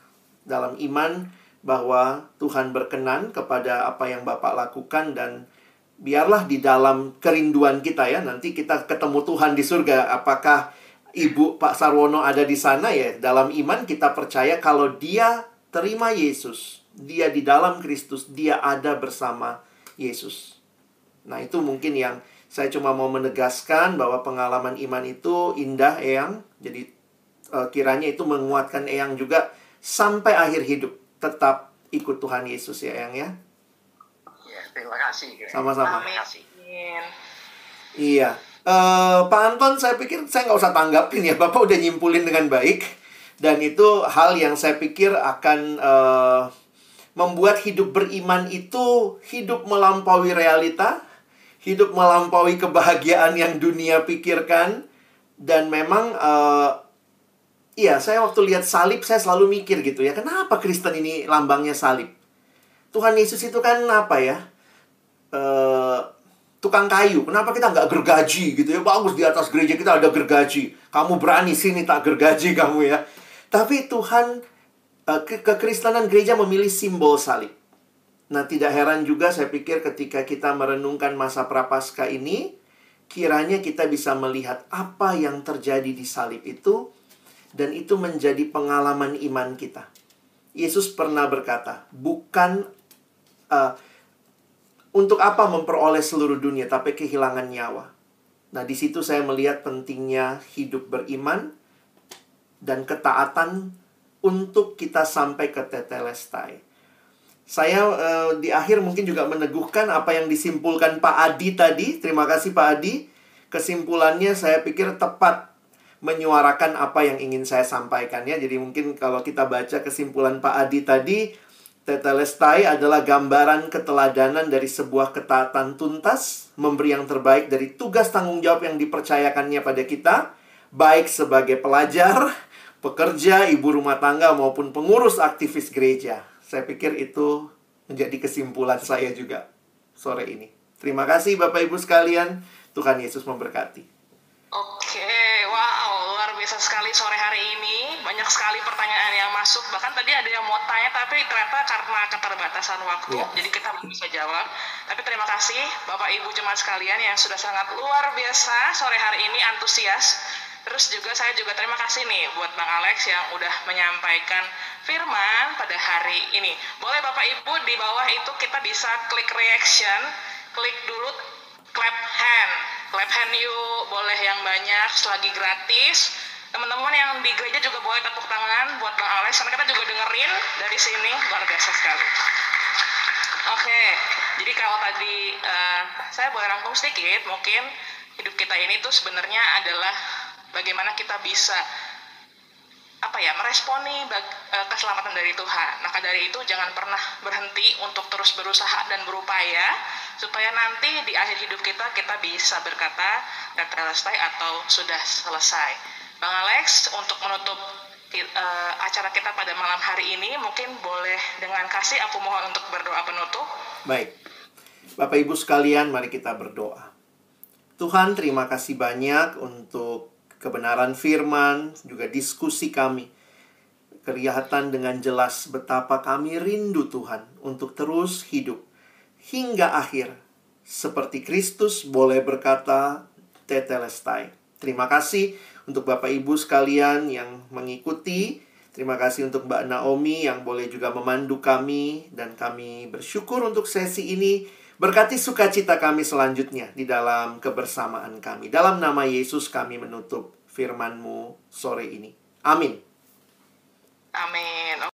Dalam iman bahwa Tuhan berkenan kepada apa yang Bapak lakukan, dan biarlah di dalam kerinduan kita ya, nanti kita ketemu Tuhan di surga. Apakah Ibu Pak Sarwono ada di sana ya? Dalam iman kita percaya kalau dia terima Yesus, dia di dalam Kristus, dia ada bersama Yesus. Nah, itu mungkin yang saya cuma mau menegaskan bahwa pengalaman iman itu indah, Eyang. Jadi kiranya itu menguatkan Eyang juga sampai akhir hidup. Tetap ikut Tuhan Yesus ya, Eyang ya. Ya, terima kasih. Sama-sama. Amin. Iya. Pak Anton, saya pikir saya nggak usah tanggapin ya. Bapak udah nyimpulin dengan baik. Dan itu hal yang saya pikir akan membuat hidup beriman itu hidup melampaui realita, hidup melampaui kebahagiaan yang dunia pikirkan. Dan memang iya, saya waktu lihat salib, saya selalu mikir gitu ya, kenapa Kristen ini lambangnya salib? Tuhan Yesus itu kan apa ya? Tukang kayu. Kenapa kita nggak gergaji gitu ya? Bagus, di atas gereja kita ada gergaji. Kamu berani, sini tak gergaji kamu ya. Tapi Tuhan, kekristenan gereja memilih simbol salib. Nah, tidak heran juga saya pikir ketika kita merenungkan masa Prapaskah ini, kiranya kita bisa melihat apa yang terjadi di salib itu, dan itu menjadi pengalaman iman kita. Yesus pernah berkata, bukan untuk apa memperoleh seluruh dunia, tapi kehilangan nyawa. Nah, di situ saya melihat pentingnya hidup beriman dan ketaatan untuk kita sampai ke tetelestai. Saya di akhir mungkin juga meneguhkan apa yang disimpulkan Pak Adi tadi. Terima kasih Pak Adi. Kesimpulannya saya pikir tepat menyuarakan apa yang ingin saya sampaikan ya. Jadi mungkin kalau kita baca kesimpulan Pak Adi tadi, tetelestai adalah gambaran keteladanan dari sebuah ketaatan tuntas, memberi yang terbaik dari tugas tanggung jawab yang dipercayakannya pada kita, baik sebagai pelajar, pekerja, ibu rumah tangga, maupun pengurus aktivis gereja. Saya pikir itu menjadi kesimpulan saya juga sore ini. Terima kasih Bapak Ibu sekalian. Tuhan Yesus memberkati. Oke, wow, luar biasa sekali sore hari ini. Banyak sekali pertanyaan yang masuk. Bahkan tadi ada yang mau tanya, tapi ternyata karena keterbatasan waktu, jadi kita belum bisa jawab. Tapi terima kasih Bapak Ibu jemaat sekalian yang sudah sangat luar biasa sore hari ini, antusias. Terus juga saya juga terima kasih nih buat Bang Alex yang udah menyampaikan firman pada hari ini. Boleh Bapak Ibu di bawah itu kita bisa klik reaction, klik dulu clap hand. Clap hand yuk, boleh yang banyak, selagi gratis. Teman-teman yang di gereja juga boleh tepuk tangan buat Bang Alex, karena kita juga dengerin dari sini, luar biasa sekali. Oke, jadi kalau tadi saya boleh rangkum sedikit, mungkin hidup kita ini tuh sebenarnya adalah bagaimana kita bisa meresponi keselamatan dari Tuhan. Maka dari itu jangan pernah berhenti untuk terus berusaha dan berupaya supaya nanti di akhir hidup kita bisa berkata tetelestai atau sudah selesai. Bang Alex, untuk menutup acara kita pada malam hari ini, mungkin boleh dengan kasih aku mohon untuk berdoa penutup. Baik. Bapak Ibu sekalian, mari kita berdoa. Tuhan, terima kasih banyak untuk kebenaran firman, juga diskusi kami. Kelihatan dengan jelas betapa kami rindu Tuhan untuk terus hidup hingga akhir. Seperti Kristus boleh berkata, Tetelestai. Terima kasih untuk Bapak Ibu sekalian yang mengikuti. Terima kasih untuk Mbak Naomi yang boleh juga memandu kami. Dan kami bersyukur untuk sesi ini. Berkati sukacita kami selanjutnya di dalam kebersamaan kami. Dalam nama Yesus kami menutup firman-Mu sore ini. Amin. Amin.